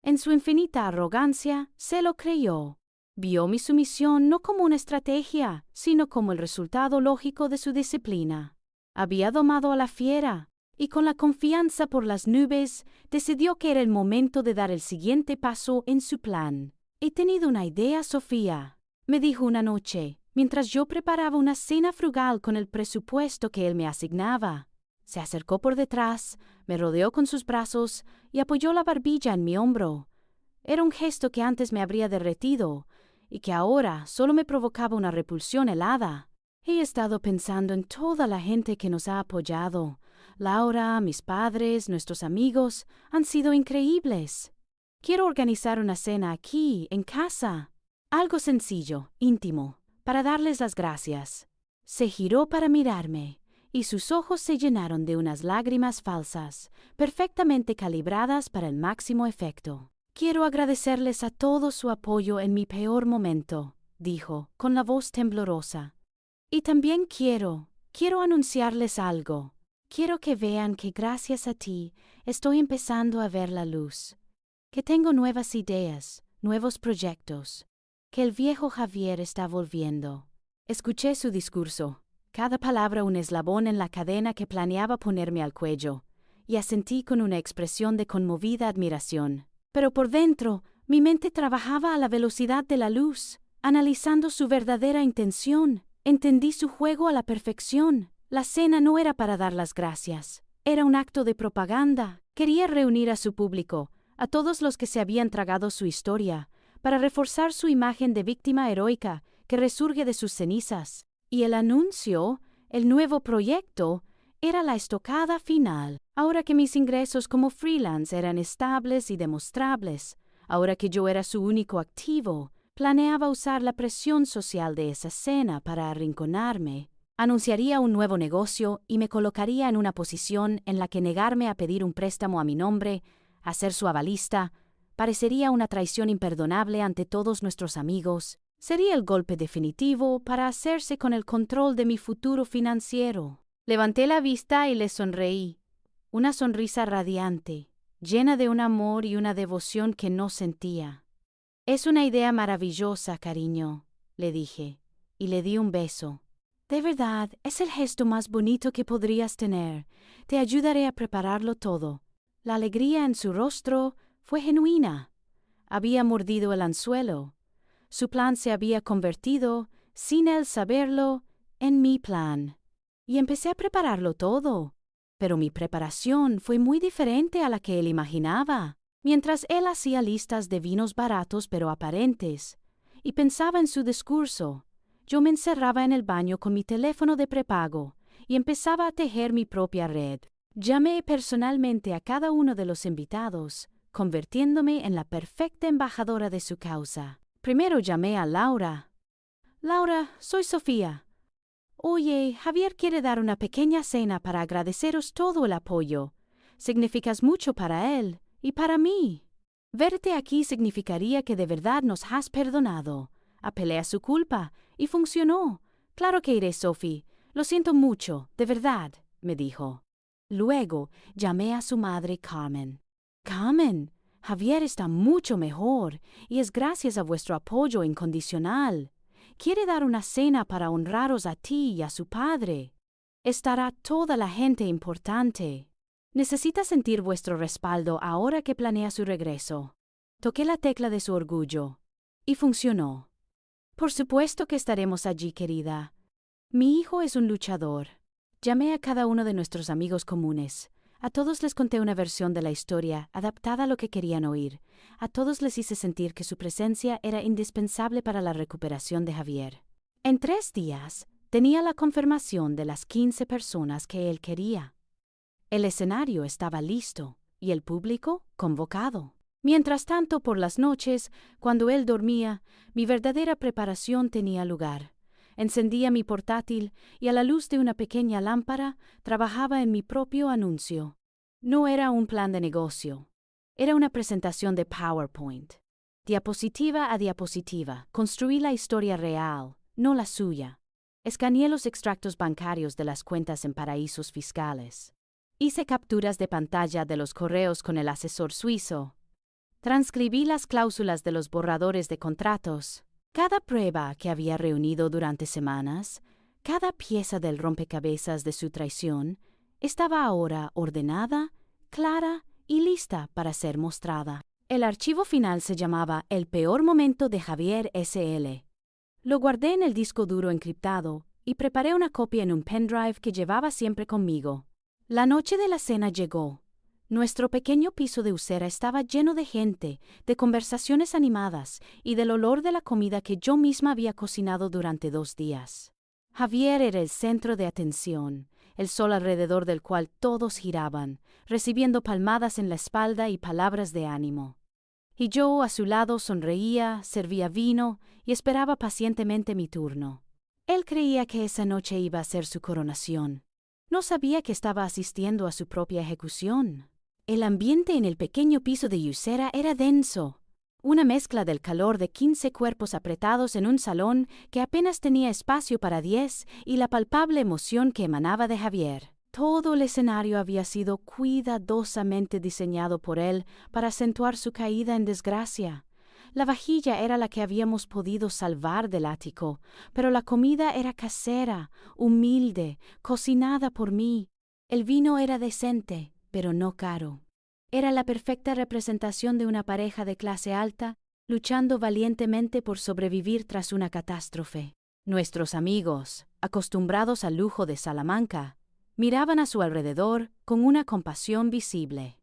Speaker 1: en su infinita arrogancia, se lo creyó. Vio mi sumisión no como una estrategia, sino como el resultado lógico de su disciplina. Había domado a la fiera, y con la confianza por las nubes, decidió que era el momento de dar el siguiente paso en su plan. «He tenido una idea, Sofía», me dijo una noche, mientras yo preparaba una cena frugal con el presupuesto que él me asignaba. Se acercó por detrás, me rodeó con sus brazos y apoyó la barbilla en mi hombro. Era un gesto que antes me habría derretido y que ahora solo me provocaba una repulsión helada. He estado pensando en toda la gente que nos ha apoyado. Laura, mis padres, nuestros amigos, han sido increíbles. Quiero organizar una cena aquí, en casa. Algo sencillo, íntimo, para darles las gracias. Se giró para mirarme, y sus ojos se llenaron de unas lágrimas falsas, perfectamente calibradas para el máximo efecto. «Quiero agradecerles a todos su apoyo en mi peor momento», dijo, con la voz temblorosa. «Y también quiero anunciarles algo. Quiero que vean que gracias a ti estoy empezando a ver la luz, que tengo nuevas ideas, nuevos proyectos, que el viejo Javier está volviendo». Escuché su discurso, cada palabra un eslabón en la cadena que planeaba ponerme al cuello, y asentí con una expresión de conmovida admiración. Pero por dentro, mi mente trabajaba a la velocidad de la luz, analizando su verdadera intención. Entendí su juego a la perfección. La cena no era para dar las gracias, era un acto de propaganda. Quería reunir a su público, a todos los que se habían tragado su historia, para reforzar su imagen de víctima heroica que resurge de sus cenizas. Y el anuncio, el nuevo proyecto, era la estocada final. Ahora que mis ingresos como freelance eran estables y demostrables, ahora que yo era su único activo, planeaba usar la presión social de esa cena para arrinconarme. Anunciaría un nuevo negocio y me colocaría en una posición en la que negarme a pedir un préstamo a mi nombre, a ser su avalista, parecería una traición imperdonable ante todos nuestros amigos. Sería el golpe definitivo para hacerse con el control de mi futuro financiero. Levanté la vista y le sonreí. Una sonrisa radiante, llena de un amor y una devoción que no sentía. «Es una idea maravillosa, cariño», le dije, y le di un beso. «De verdad, es el gesto más bonito que podrías tener. Te ayudaré a prepararlo todo». La alegría en su rostro fue genuina. Había mordido el anzuelo. Su plan se había convertido, sin él saberlo, en mi plan. Y empecé a prepararlo todo. Pero mi preparación fue muy diferente a la que él imaginaba. Mientras él hacía listas de vinos baratos pero aparentes, y pensaba en su discurso, yo me encerraba en el baño con mi teléfono de prepago y empezaba a tejer mi propia red. Llamé personalmente a cada uno de los invitados, convirtiéndome en la perfecta embajadora de su causa. Primero llamé a Laura. «Laura, soy Sofía. Oye, Javier quiere dar una pequeña cena para agradeceros todo el apoyo. Significas mucho para él y para mí. Verte aquí significaría que de verdad nos has perdonado. Apelé a su culpa y funcionó. Claro que iré, Sophie. Lo siento mucho, de verdad», me dijo. Luego llamé a su madre Carmen. «Carmen, Javier está mucho mejor y es gracias a vuestro apoyo incondicional. Quiere dar una cena para honraros a ti y a su padre. Estará toda la gente importante. Necesita sentir vuestro respaldo ahora que planea su regreso». Toqué la tecla de su orgullo y funcionó. «Por supuesto que estaremos allí, querida. Mi hijo es un luchador. Llamé a cada uno de nuestros amigos comunes. A todos les conté una versión de la historia, adaptada a lo que querían oír. A todos les hice sentir que su presencia era indispensable para la recuperación de Javier. En 3 días, tenía la confirmación de las 15 personas que él quería. El escenario estaba listo y el público convocado. Mientras tanto, por las noches, cuando él dormía, mi verdadera preparación tenía lugar. Encendía mi portátil y a la luz de una pequeña lámpara trabajaba en mi propio anuncio. No era un plan de negocio. Era una presentación de PowerPoint. Diapositiva a diapositiva, construí la historia real, no la suya. Escaneé los extractos bancarios de las cuentas en paraísos fiscales. Hice capturas de pantalla de los correos con el asesor suizo. Transcribí las cláusulas de los borradores de contratos. Cada prueba que había reunido durante semanas, cada pieza del rompecabezas de su traición, estaba ahora ordenada, clara y lista para ser mostrada. El archivo final se llamaba El peor momento de Javier S.L. Lo guardé en el disco duro encriptado y preparé una copia en un pendrive que llevaba siempre conmigo. La noche de la cena llegó. Nuestro pequeño piso de Usera estaba lleno de gente, de conversaciones animadas y del olor de la comida que yo misma había cocinado durante 2 días. Javier era el centro de atención, el sol alrededor del cual todos giraban, recibiendo palmadas en la espalda y palabras de ánimo. Y yo a su lado sonreía, servía vino y esperaba pacientemente mi turno. Él creía que esa noche iba a ser su coronación. No sabía que estaba asistiendo a su propia ejecución. El ambiente en el pequeño piso de Usera era denso, una mezcla del calor de 15 cuerpos apretados en un salón que apenas tenía espacio para 10 y la palpable emoción que emanaba de Javier. Todo el escenario había sido cuidadosamente diseñado por él para acentuar su caída en desgracia. La vajilla era la que habíamos podido salvar del ático, pero la comida era casera, humilde, cocinada por mí. El vino era decente, pero no caro. Era la perfecta representación de una pareja de clase alta, luchando valientemente por sobrevivir tras una catástrofe. Nuestros amigos, acostumbrados al lujo de Salamanca, miraban a su alrededor con una compasión visible,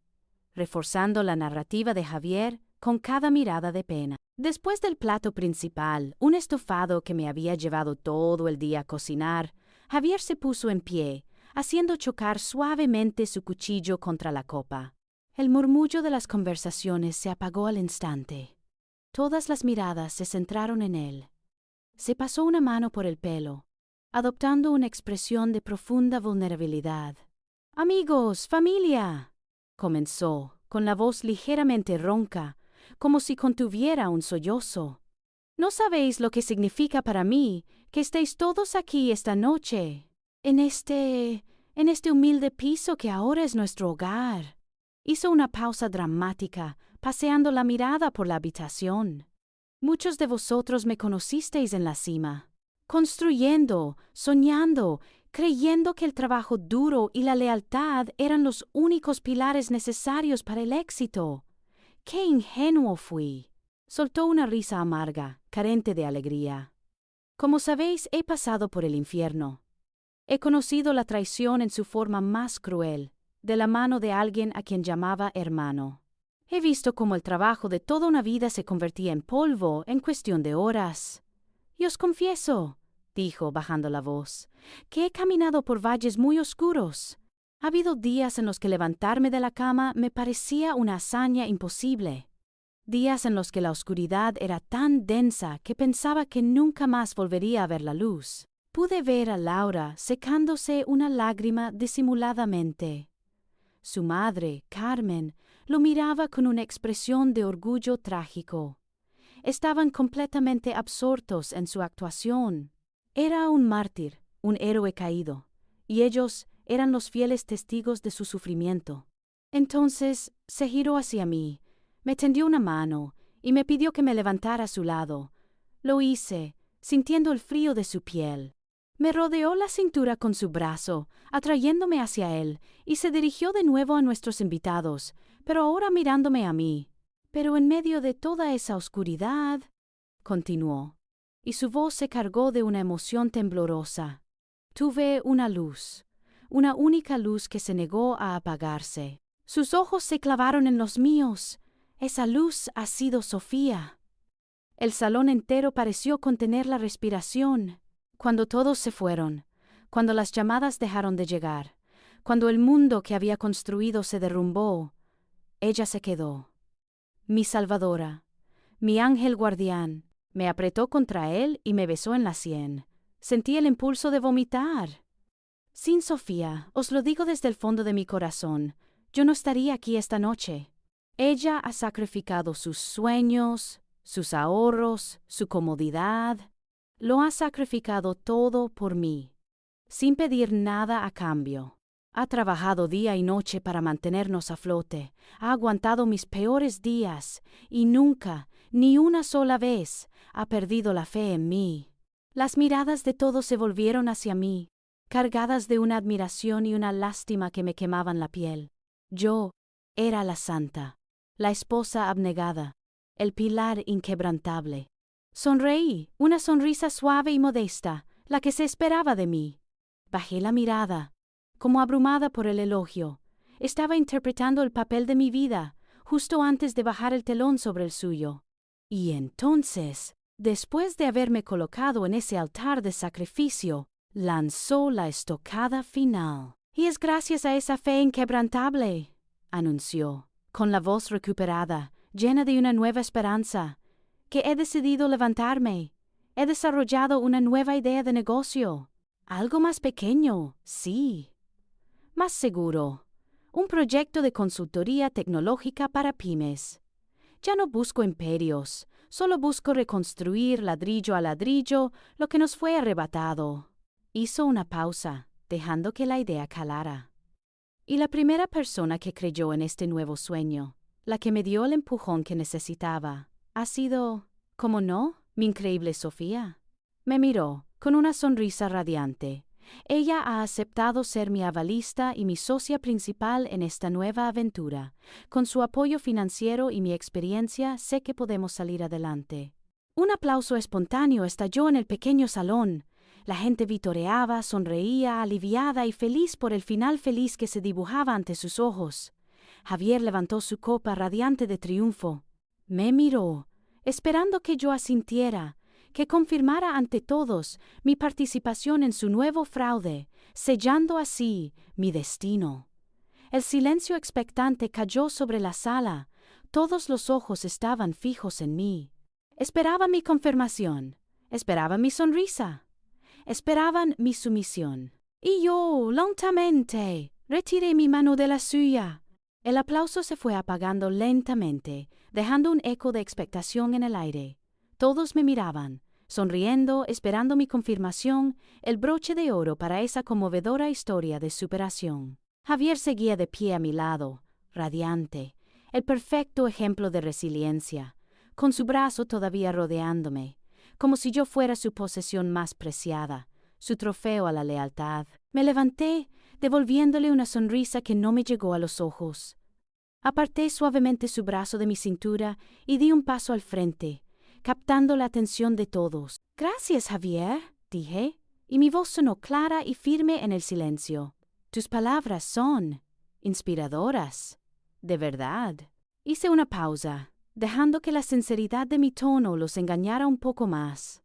Speaker 1: reforzando la narrativa de Javier con cada mirada de pena. Después del plato principal, un estofado que me había llevado todo el día a cocinar, Javier se puso en pie, haciendo chocar suavemente su cuchillo contra la copa. El murmullo de las conversaciones se apagó al instante. Todas las miradas se centraron en él. Se pasó una mano por el pelo, adoptando una expresión de profunda vulnerabilidad. «Amigos, familia», comenzó, con la voz ligeramente ronca, como si contuviera un sollozo. «No sabéis lo que significa para mí que estéis todos aquí esta noche. En este humilde piso que ahora es nuestro hogar». Hizo una pausa dramática, paseando la mirada por la habitación. «Muchos de vosotros me conocisteis en la cima, construyendo, soñando, creyendo que el trabajo duro y la lealtad eran los únicos pilares necesarios para el éxito. ¡Qué ingenuo fui!». Soltó una risa amarga, carente de alegría. «Como sabéis, he pasado por el infierno. He conocido la traición en su forma más cruel, de la mano de alguien a quien llamaba hermano. He visto cómo el trabajo de toda una vida se convertía en polvo en cuestión de horas. Y os confieso», dijo bajando la voz, «que he caminado por valles muy oscuros. Ha habido días en los que levantarme de la cama me parecía una hazaña imposible. Días en los que la oscuridad era tan densa que pensaba que nunca más volvería a ver la luz. Pude ver a Laura secándose una lágrima disimuladamente. Su madre, Carmen, lo miraba con una expresión de orgullo trágico. Estaban completamente absortos en su actuación. Era un mártir, un héroe caído, y ellos eran los fieles testigos de su sufrimiento. Entonces se giró hacia mí, me tendió una mano y me pidió que me levantara a su lado. Lo hice, sintiendo el frío de su piel. Me rodeó la cintura con su brazo, atrayéndome hacia él, y se dirigió de nuevo a nuestros invitados, pero ahora mirándome a mí. «Pero en medio de toda esa oscuridad», continuó, y su voz se cargó de una emoción temblorosa, Tuve una luz, una única luz que se negó a apagarse. Sus ojos se clavaron en los míos. Esa luz ha sido Sofía. El salón entero pareció contener la respiración. Cuando todos se fueron, cuando las llamadas dejaron de llegar, cuando el mundo que había construido se derrumbó, ella se quedó. Mi salvadora, mi ángel guardián, me apretó contra él y me besó en la sien. Sentí el impulso de vomitar. Sin Sofía, os lo digo desde el fondo de mi corazón, yo no estaría aquí esta noche. Ella ha sacrificado sus sueños, sus ahorros, su comodidad. Lo ha sacrificado todo por mí, sin pedir nada a cambio. Ha trabajado día y noche para mantenernos a flote, ha aguantado mis peores días y nunca, ni una sola vez, ha perdido la fe en mí. Las miradas de todos se volvieron hacia mí, cargadas de una admiración y una lástima que me quemaban la piel. Yo era la santa, la esposa abnegada, el pilar inquebrantable. Sonreí, una sonrisa suave y modesta, la que se esperaba de mí. Bajé la mirada, como abrumada por el elogio. Estaba interpretando el papel de mi vida, justo antes de bajar el telón sobre el suyo. Y entonces, después de haberme colocado en ese altar de sacrificio, lanzó la estocada final. Y es gracias a esa fe inquebrantable, anunció, con la voz recuperada, llena de una nueva esperanza, que he decidido levantarme. He desarrollado una nueva idea de negocio. Algo más pequeño, sí. Más seguro. Un proyecto de consultoría tecnológica para pymes. Ya no busco imperios, solo busco reconstruir ladrillo a ladrillo lo que nos fue arrebatado. Hizo una pausa, dejando que la idea calara. Y la primera persona que creyó en este nuevo sueño, la que me dio el empujón que necesitaba, ha sido, ¿cómo no?, mi increíble Sofía. Me miró, con una sonrisa radiante. Ella ha aceptado ser mi avalista y mi socia principal en esta nueva aventura. Con su apoyo financiero y mi experiencia, sé que podemos salir adelante. Un aplauso espontáneo estalló en el pequeño salón. La gente vitoreaba, sonreía, aliviada y feliz por el final feliz que se dibujaba ante sus ojos. Javier levantó su copa radiante de triunfo. Me miró, esperando que yo asintiera, que confirmara ante todos mi participación en su nuevo fraude, sellando así mi destino. El silencio expectante cayó sobre la sala. Todos los ojos estaban fijos en mí. Esperaba mi confirmación, esperaban mi sonrisa, esperaban mi sumisión. Y yo, lentamente, retiré mi mano de la suya. El aplauso se fue apagando lentamente, dejando un eco de expectación en el aire. Todos me miraban, sonriendo, esperando mi confirmación, el broche de oro para esa conmovedora historia de superación. Javier seguía de pie a mi lado, radiante, el perfecto ejemplo de resiliencia, con su brazo todavía rodeándome, como si yo fuera su posesión más preciada, su trofeo a la lealtad. Me levanté, devolviéndole una sonrisa que no me llegó a los ojos. Aparté suavemente su brazo de mi cintura y di un paso al frente, captando la atención de todos. «Gracias, Javier», dije, y mi voz sonó clara y firme en el silencio. «Tus palabras son inspiradoras. De verdad». Hice una pausa, dejando que la sinceridad de mi tono los engañara un poco más.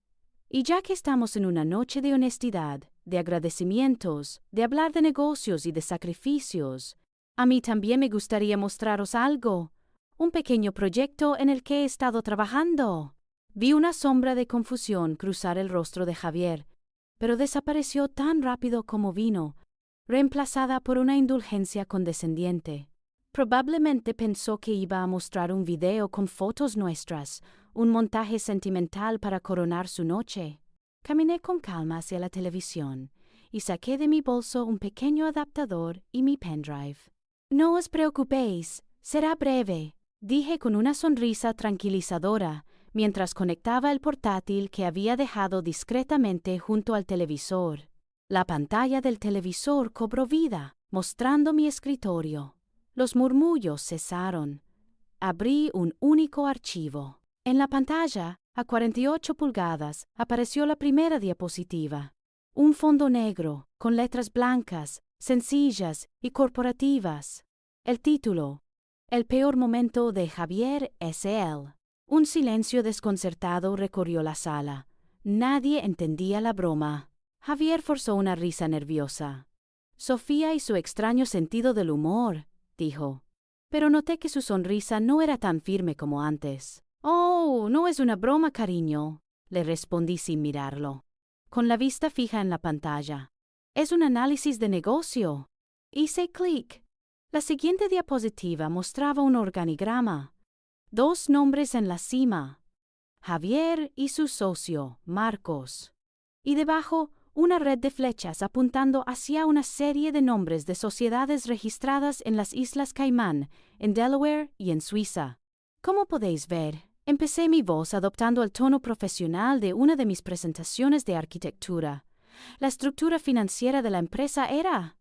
Speaker 1: «Y ya que estamos en una noche de honestidad, de agradecimientos, de hablar de negocios y de sacrificios, a mí también me gustaría mostraros algo, un pequeño proyecto en el que he estado trabajando». Vi una sombra de confusión cruzar el rostro de Javier, pero desapareció tan rápido como vino, reemplazada por una indulgencia condescendiente. Probablemente pensó que iba a mostrar un video con fotos nuestras, un montaje sentimental para coronar su noche. Caminé con calma hacia la televisión y saqué de mi bolso un pequeño adaptador y mi pendrive. «No os preocupéis, será breve», dije con una sonrisa tranquilizadora, mientras conectaba el portátil que había dejado discretamente junto al televisor. La pantalla del televisor cobró vida, mostrando mi escritorio. Los murmullos cesaron. Abrí un único archivo. En la pantalla, a 48 pulgadas, apareció la primera diapositiva. Un fondo negro, con letras blancas, sencillas y corporativas. El título: El peor momento de Javier S.L. Un silencio desconcertado recorrió la sala. Nadie entendía la broma. Javier forzó una risa nerviosa. Sofía y su extraño sentido del humor, dijo. Pero noté que su sonrisa no era tan firme como antes. Oh, no es una broma, cariño, le respondí sin mirarlo, con la vista fija en la pantalla. Es un análisis de negocio. Hice clic. La siguiente diapositiva mostraba un organigrama. 2 nombres en la cima: Javier y su socio, Marcos. Y debajo, una red de flechas apuntando hacia una serie de nombres de sociedades registradas en las Islas Caimán, en Delaware y en Suiza. Como podéis ver, empecé mi voz adoptando el tono profesional de una de mis presentaciones de arquitectura. La estructura financiera de la empresa era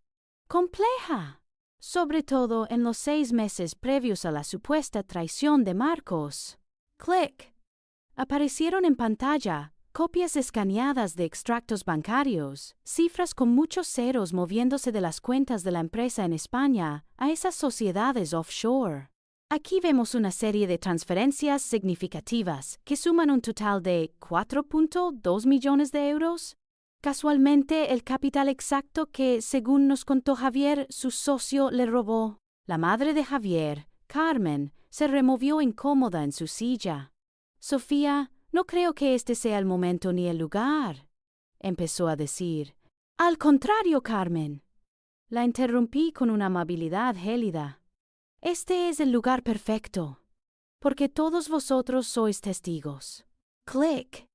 Speaker 1: compleja, sobre todo en los 6 meses previos a la supuesta traición de Marcos. Clic. Aparecieron en pantalla copias escaneadas de extractos bancarios, cifras con muchos ceros moviéndose de las cuentas de la empresa en España a esas sociedades offshore. Aquí vemos una serie de transferencias significativas que suman un total de 4.2 millones de euros. Casualmente, el capital exacto que, según nos contó Javier, su socio le robó. La madre de Javier, Carmen, se removió incómoda en su silla. Sofía, no creo que este sea el momento ni el lugar, empezó a decir. Al contrario, Carmen. La interrumpí con una amabilidad gélida. Este es el lugar perfecto, porque todos vosotros sois testigos. Clic.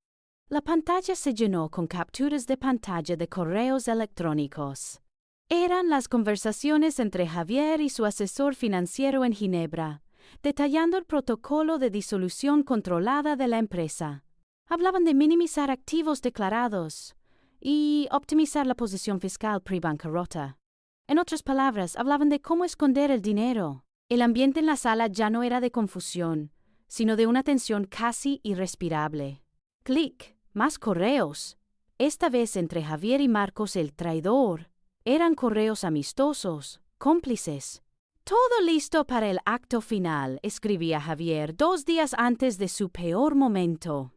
Speaker 1: La pantalla se llenó con capturas de pantalla de correos electrónicos. Eran las conversaciones entre Javier y su asesor financiero en Ginebra, detallando el protocolo de disolución controlada de la empresa. Hablaban de minimizar activos declarados y optimizar la posición fiscal pre-bancarrota. En otras palabras, hablaban de cómo esconder el dinero. El ambiente en la sala ya no era de confusión, sino de una tensión casi irrespirable. Clic. Más correos. Esta vez entre Javier y Marcos el traidor. Eran correos amistosos, cómplices. Todo listo para el acto final, escribía Javier 2 días antes de su peor momento.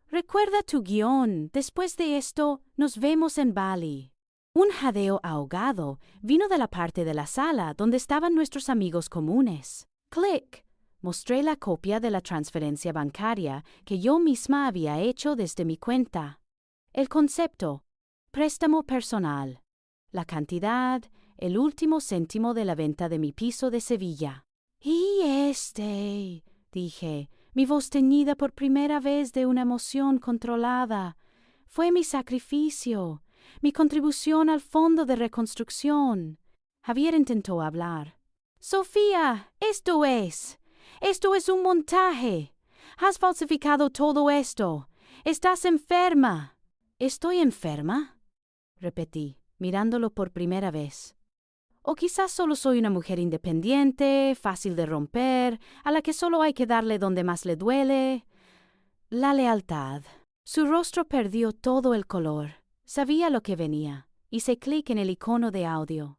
Speaker 1: Recuerda tu guión. Después de esto, nos vemos en Bali. Un jadeo ahogado vino de la parte de la sala donde estaban nuestros amigos comunes. Clic. Mostré la copia de la transferencia bancaria que yo misma había hecho desde mi cuenta. El concepto: préstamo personal. La cantidad: el último céntimo de la venta de mi piso de Sevilla. Dije, mi voz teñida por primera vez de una emoción controlada. Fue mi sacrificio, mi contribución al fondo de reconstrucción. Javier intentó hablar. Sofía, esto es un montaje. Has falsificado todo esto. Estás enferma. ¿Estoy enferma?, repetí, mirándolo por primera vez. O quizás solo soy una mujer independiente, fácil de romper, a la que solo hay que darle donde más le duele. La lealtad. Su rostro perdió todo el color. Sabía lo que venía. Hice clic en el icono de audio.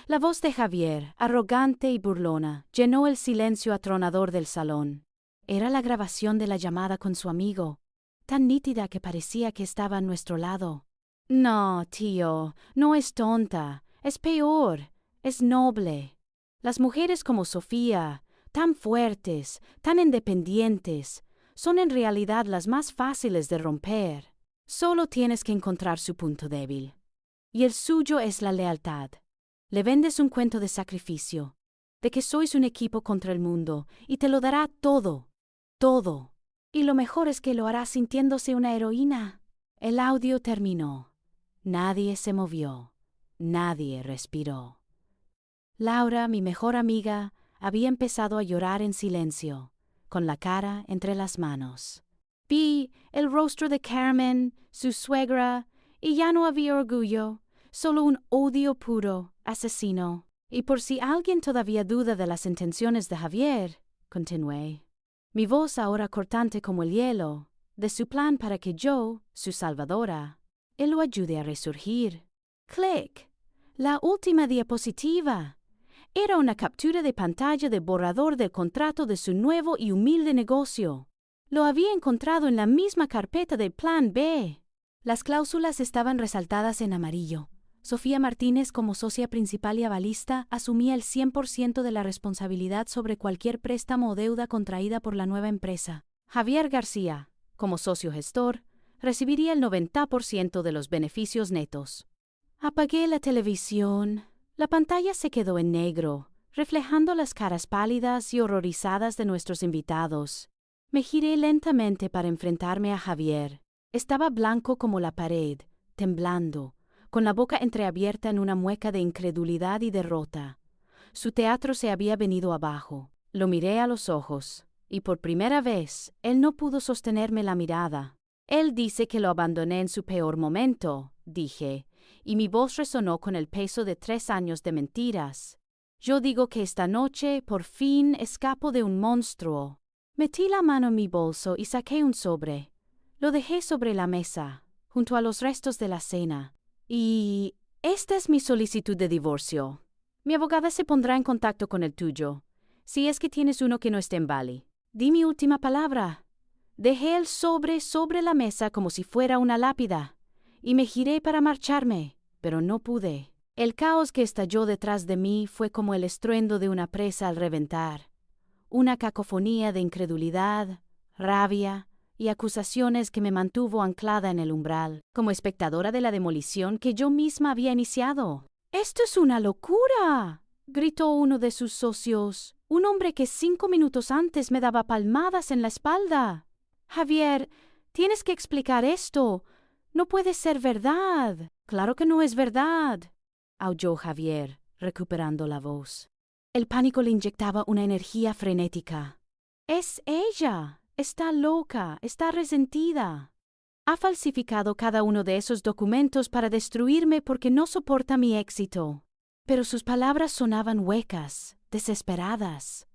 Speaker 1: La voz de Javier, arrogante y burlona, llenó el silencio atronador del salón. Era la grabación de la llamada con su amigo, tan nítida que parecía que estaba a nuestro lado. No, tío, no es tonta, es peor, es noble. Las mujeres como Sofía, tan fuertes, tan independientes, son en realidad las más fáciles de romper. Solo tienes que encontrar su punto débil. Y el suyo es la lealtad. Le vendes un cuento de sacrificio, de que sois un equipo contra el mundo, y te lo dará todo, todo. Y lo mejor es que lo hará sintiéndose una heroína. El audio terminó. Nadie se movió. Nadie respiró. Laura, mi mejor amiga, había empezado a llorar en silencio, con la cara entre las manos. Vi el rostro de Carmen, su suegra, y ya no había orgullo, solo un odio puro, asesino. Y por si alguien todavía duda de las intenciones de Javier, continué, mi voz ahora cortante como el hielo, de su plan para que yo, su salvadora, él lo ayude a resurgir. Clic. La última diapositiva. Era una captura de pantalla de borrador del contrato de su nuevo y humilde negocio. Lo había encontrado en la misma carpeta del Plan B. Las cláusulas estaban resaltadas en amarillo. Sofía Martínez, como socia principal y avalista, asumía el 100% de la responsabilidad sobre cualquier préstamo o deuda contraída por la nueva empresa. Javier García, como socio gestor, recibiría el 90% de los beneficios netos. Apagué la televisión. La pantalla se quedó en negro, reflejando las caras pálidas y horrorizadas de nuestros invitados. Me giré lentamente para enfrentarme a Javier. Estaba blanco como la pared, temblando, con la boca entreabierta en una mueca de incredulidad y derrota. Su teatro se había venido abajo. Lo miré a los ojos, y por primera vez, él no pudo sostenerme la mirada. Él dice que lo abandoné en su peor momento, dije, y mi voz resonó con el peso de 3 años de mentiras. Yo digo que esta noche, por fin, escapo de un monstruo. Metí la mano en mi bolso y saqué un sobre. Lo dejé sobre la mesa, junto a los restos de la cena. Y esta es mi solicitud de divorcio. Mi abogada se pondrá en contacto con el tuyo, si es que tienes uno que no esté en Bali. Di mi última palabra. Dejé el sobre la mesa como si fuera una lápida, y me giré para marcharme, pero no pude. El caos que estalló detrás de mí fue como el estruendo de una presa al reventar. Una cacofonía de incredulidad, rabia y acusaciones que me mantuvo anclada en el umbral, como espectadora de la demolición que yo misma había iniciado. «¡Esto es una locura!», gritó uno de sus socios, un hombre que 5 minutos antes me daba palmadas en la espalda. «Javier, tienes que explicar esto. No puede ser verdad». «Claro que no es verdad», aulló Javier, recuperando la voz. El pánico le inyectaba una energía frenética. «Es ella. Está loca. Está resentida. Ha falsificado cada uno de esos documentos para destruirme porque no soporta mi éxito». Pero sus palabras sonaban huecas, desesperadas.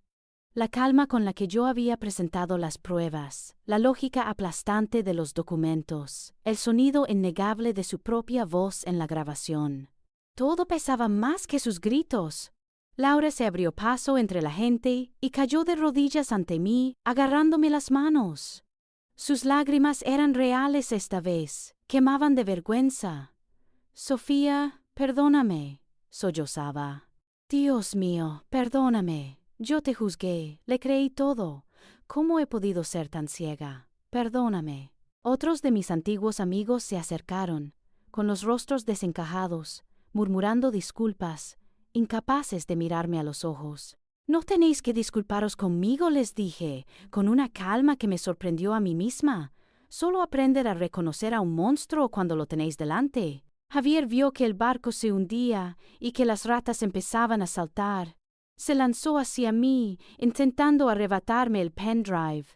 Speaker 1: La calma con la que yo había presentado las pruebas, la lógica aplastante de los documentos, el sonido innegable de su propia voz en la grabación. Todo pesaba más que sus gritos. Laura se abrió paso entre la gente y cayó de rodillas ante mí, agarrándome las manos. Sus lágrimas eran reales esta vez, quemaban de vergüenza. «Sofía, perdóname», sollozaba. «Dios mío, perdóname. Yo te juzgué, le creí todo. ¿Cómo he podido ser tan ciega? Perdóname». Otros de mis antiguos amigos se acercaron, con los rostros desencajados, murmurando disculpas, incapaces de mirarme a los ojos. «No tenéis que disculparos conmigo», les dije, con una calma que me sorprendió a mí misma. «Solo aprender a reconocer a un monstruo cuando lo tenéis delante». Javier vio que el barco se hundía y que las ratas empezaban a saltar. Se lanzó hacia mí, intentando arrebatarme el pendrive.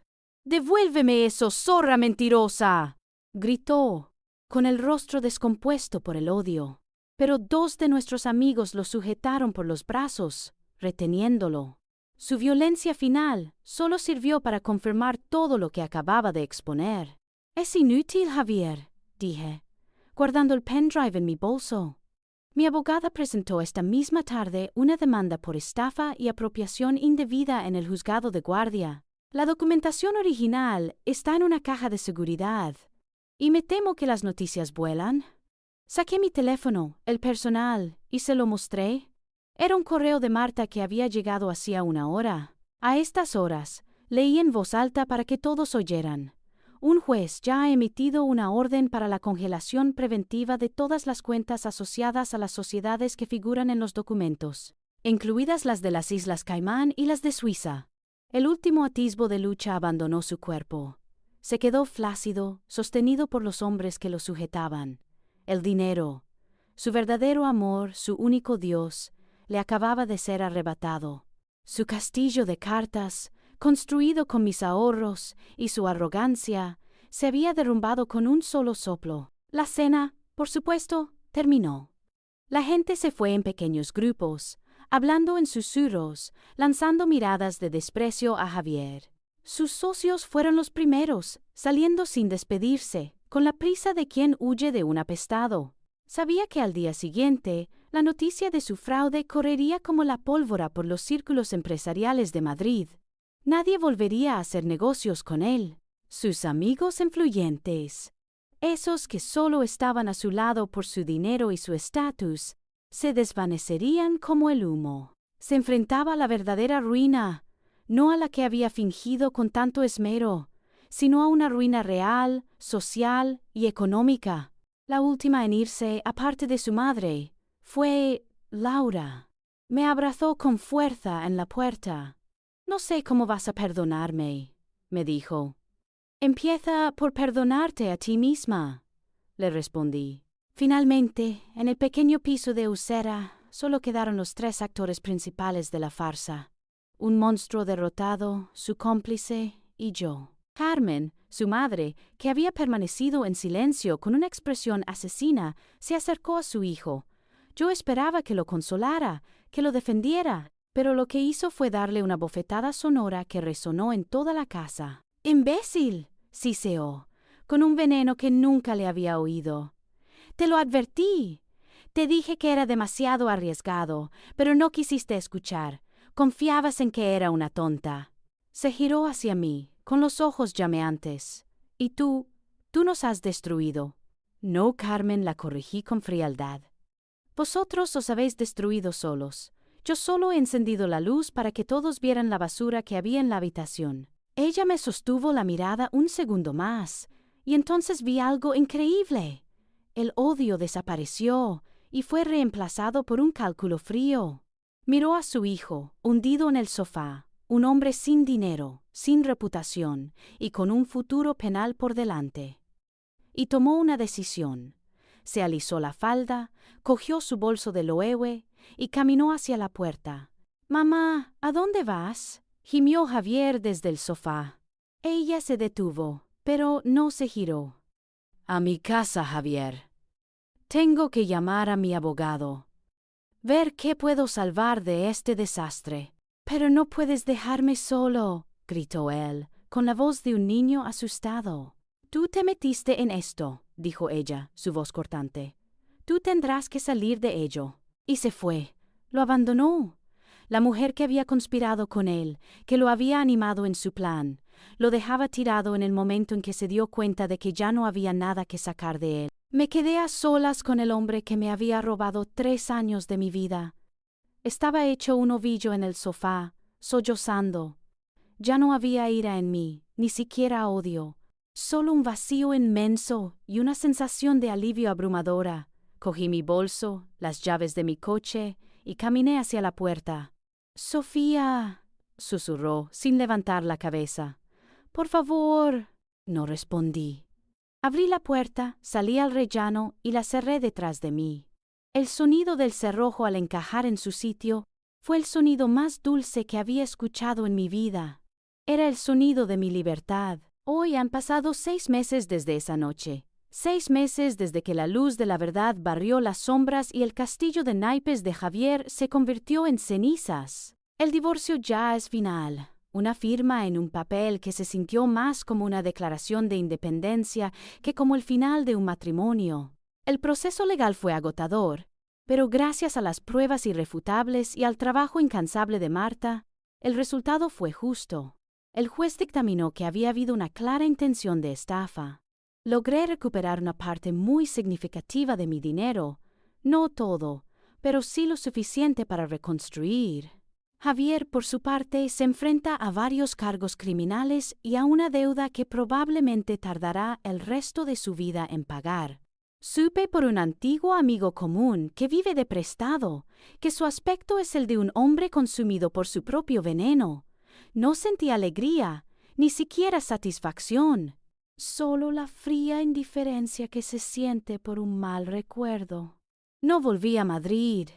Speaker 1: «¡Devuélveme eso, zorra mentirosa!», gritó, con el rostro descompuesto por el odio. Pero 2 de nuestros amigos lo sujetaron por los brazos, reteniéndolo. Su violencia final solo sirvió para confirmar todo lo que acababa de exponer. «Es inútil, Javier», dije, guardando el pendrive en mi bolso. Mi abogada presentó esta misma tarde una demanda por estafa y apropiación indebida en el juzgado de guardia. La documentación original está en una caja de seguridad. Y me temo que las noticias vuelan. Saqué mi teléfono, el personal, y se lo mostré. Era un correo de Marta que había llegado hacía 1 hora. A estas horas, leí en voz alta para que todos oyeran. Un juez ya ha emitido una orden para la congelación preventiva de todas las cuentas asociadas a las sociedades que figuran en los documentos, incluidas las de las Islas Caimán y las de Suiza. El último atisbo de lucha abandonó su cuerpo. Se quedó flácido, sostenido por los hombres que lo sujetaban. El dinero, su verdadero amor, su único Dios, le acababa de ser arrebatado. Su castillo de cartas, construido con mis ahorros, y su arrogancia, se había derrumbado con un solo soplo. La cena, por supuesto, terminó. La gente se fue en pequeños grupos, hablando en susurros, lanzando miradas de desprecio a Javier. Sus socios fueron los primeros, saliendo sin despedirse, con la prisa de quien huye de un apestado. Sabía que al día siguiente, la noticia de su fraude correría como la pólvora por los círculos empresariales de Madrid. Nadie volvería a hacer negocios con él. Sus amigos influyentes, esos que solo estaban a su lado por su dinero y su estatus, se desvanecerían como el humo. Se enfrentaba a la verdadera ruina, no a la que había fingido con tanto esmero, sino a una ruina real, social y económica. La última en irse, aparte de su madre, fue Laura. Me abrazó con fuerza en la puerta. «No sé cómo vas a perdonarme», me dijo. «Empieza por perdonarte a ti misma», le respondí. Finalmente, en el pequeño piso de Usera, solo quedaron los 3 actores principales de la farsa. Un monstruo derrotado, su cómplice y yo. Carmen, su madre, que había permanecido en silencio con una expresión asesina, se acercó a su hijo. Yo esperaba que lo consolara, que lo defendiera, pero lo que hizo fue darle una bofetada sonora que resonó en toda la casa. «¡Imbécil!», siseó, con un veneno que nunca le había oído. «Te lo advertí. Te dije que era demasiado arriesgado, pero no quisiste escuchar. Confiabas en que era una tonta». Se giró hacia mí, con los ojos llameantes. «Y tú nos has destruido». «No, Carmen», la corregí con frialdad. «Vosotros os habéis destruido solos. Yo solo he encendido la luz para que todos vieran la basura que había en la habitación». Ella me sostuvo la mirada un segundo más, y entonces vi algo increíble. El odio desapareció y fue reemplazado por un cálculo frío. Miró a su hijo, hundido en el sofá, un hombre sin dinero, sin reputación y con un futuro penal por delante. Y tomó una decisión. Se alisó la falda, cogió su bolso de loewe y caminó hacia la puerta. «Mamá, ¿a dónde vas?», gimió Javier desde el sofá. Ella se detuvo, pero no se giró. «A mi casa, Javier. Tengo que llamar a mi abogado. Ver qué puedo salvar de este desastre». «Pero no puedes dejarme solo», gritó él, con la voz de un niño asustado. «Tú te metiste en esto», dijo ella, su voz cortante. «Tú tendrás que salir de ello». Y se fue. Lo abandonó. La mujer que había conspirado con él, que lo había animado en su plan, lo dejaba tirado en el momento en que se dio cuenta de que ya no había nada que sacar de él. Me quedé a solas con el hombre que me había robado 3 años de mi vida. Estaba hecho un ovillo en el sofá, sollozando. Ya no había ira en mí, ni siquiera odio, solo un vacío inmenso y una sensación de alivio abrumadora. Cogí mi bolso, las llaves de mi coche y caminé hacia la puerta. «Sofía», susurró, sin levantar la cabeza. «Por favor». No respondí. Abrí la puerta, salí al rellano y la cerré detrás de mí. El sonido del cerrojo al encajar en su sitio fue el sonido más dulce que había escuchado en mi vida. Era el sonido de mi libertad. Hoy han pasado 6 meses desde esa noche. 6 meses desde que la luz de la verdad barrió las sombras y el castillo de naipes de Javier se convirtió en cenizas. El divorcio ya es final. Una firma en un papel que se sintió más como una declaración de independencia que como el final de un matrimonio. El proceso legal fue agotador, pero gracias a las pruebas irrefutables y al trabajo incansable de Marta, el resultado fue justo. El juez dictaminó que había habido una clara intención de estafa. Logré recuperar una parte muy significativa de mi dinero, no todo, pero sí lo suficiente para reconstruir. Javier, por su parte, se enfrenta a varios cargos criminales y a una deuda que probablemente tardará el resto de su vida en pagar. Supe por un antiguo amigo común que vive de prestado, que su aspecto es el de un hombre consumido por su propio veneno. No sentí alegría, ni siquiera satisfacción. Solo la fría indiferencia que se siente por un mal recuerdo. No volví a Madrid,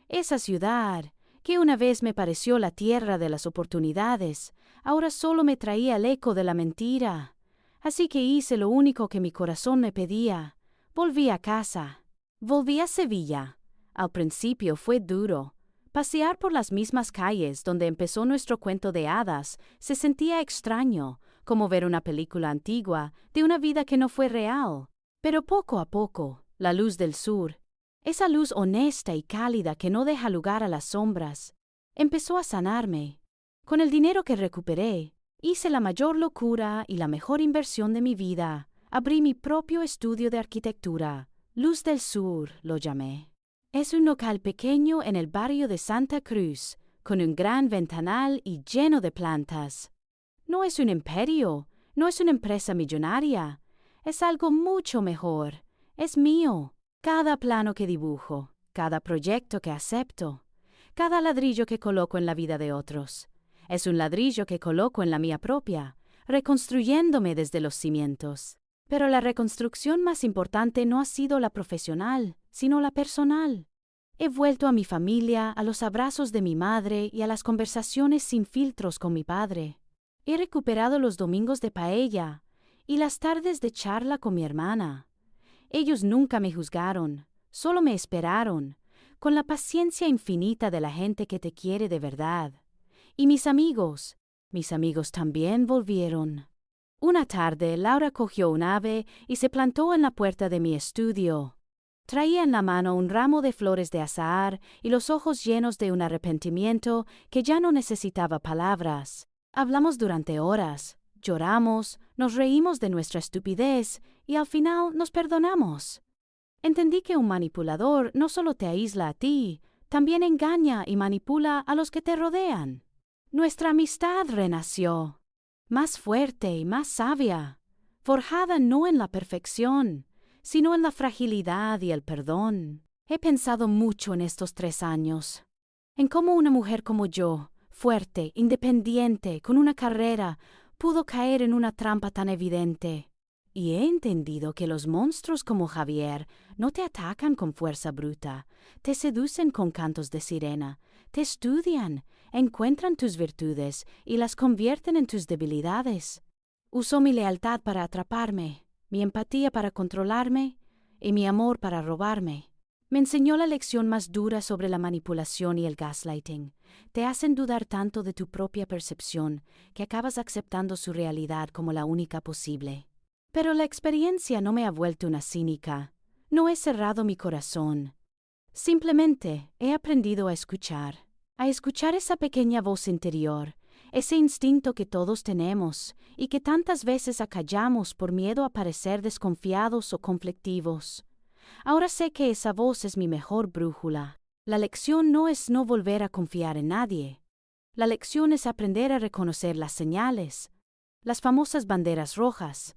Speaker 1: esa ciudad, que una vez me pareció la tierra de las oportunidades, ahora solo me traía el eco de la mentira. Así que hice lo único que mi corazón me pedía. Volví a casa. Volví a Sevilla. Al principio fue duro. Pasear por las mismas calles donde empezó nuestro cuento de hadas se sentía extraño, como ver una película antigua de una vida que no fue real. Pero poco a poco, la luz del sur, esa luz honesta y cálida que no deja lugar a las sombras, empezó a sanarme. Con el dinero que recuperé, hice la mayor locura y la mejor inversión de mi vida. Abrí mi propio estudio de arquitectura. Luz del Sur lo llamé. Es un local pequeño en el barrio de Santa Cruz, con un gran ventanal y lleno de plantas. No es un imperio, no es una empresa millonaria. Es algo mucho mejor. Es mío. Cada plano que dibujo, cada proyecto que acepto, cada ladrillo que coloco en la vida de otros, es un ladrillo que coloco en la mía propia, reconstruyéndome desde los cimientos. Pero la reconstrucción más importante no ha sido la profesional, sino la personal. He vuelto a mi familia, a los abrazos de mi madre y a las conversaciones sin filtros con mi padre. He recuperado los domingos de paella y las tardes de charla con mi hermana. Ellos nunca me juzgaron, solo me esperaron, con la paciencia infinita de la gente que te quiere de verdad. Y mis amigos también volvieron. Una tarde, Laura cogió un ave y se plantó en la puerta de mi estudio. Traía en la mano un ramo de flores de azahar y los ojos llenos de un arrepentimiento que ya no necesitaba palabras. Hablamos durante horas, lloramos, nos reímos de nuestra estupidez y al final nos perdonamos. Entendí que un manipulador no solo te aísla a ti, también engaña y manipula a los que te rodean. Nuestra amistad renació, más fuerte y más sabia, forjada no en la perfección, sino en la fragilidad y el perdón. He pensado mucho en estos 3 años, en cómo una mujer como yo, fuerte, independiente, con una carrera, pudo caer en una trampa tan evidente. Y he entendido que los monstruos como Javier no te atacan con fuerza bruta, te seducen con cantos de sirena, te estudian, encuentran tus virtudes y las convierten en tus debilidades. Usó mi lealtad para atraparme, mi empatía para controlarme y mi amor para robarme. Me enseñó la lección más dura sobre la manipulación y el gaslighting. Te hacen dudar tanto de tu propia percepción que acabas aceptando su realidad como la única posible. Pero la experiencia no me ha vuelto una cínica. No he cerrado mi corazón. Simplemente he aprendido a escuchar esa pequeña voz interior, ese instinto que todos tenemos y que tantas veces acallamos por miedo a parecer desconfiados o conflictivos. Ahora sé que esa voz es mi mejor brújula. La lección no es no volver a confiar en nadie. La lección es aprender a reconocer las señales, las famosas banderas rojas,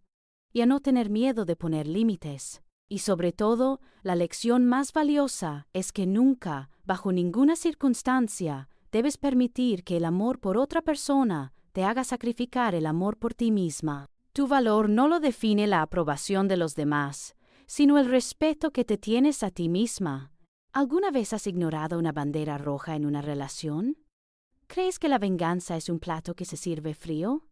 Speaker 1: y a no tener miedo de poner límites. Y sobre todo, la lección más valiosa es que nunca, bajo ninguna circunstancia, debes permitir que el amor por otra persona te haga sacrificar el amor por ti misma. Tu valor no lo define la aprobación de los demás, sino el respeto que te tienes a ti misma. ¿Alguna vez has ignorado una bandera roja en una relación? ¿Crees que la venganza es un plato que se sirve frío?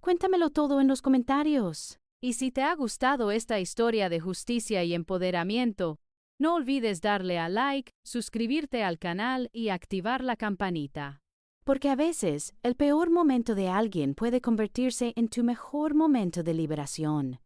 Speaker 1: Cuéntamelo todo en los comentarios. Y si te ha gustado esta historia de justicia y empoderamiento, no olvides darle a like, suscribirte al canal y activar la campanita. Porque a veces, el peor momento de alguien puede convertirse en tu mejor momento de liberación.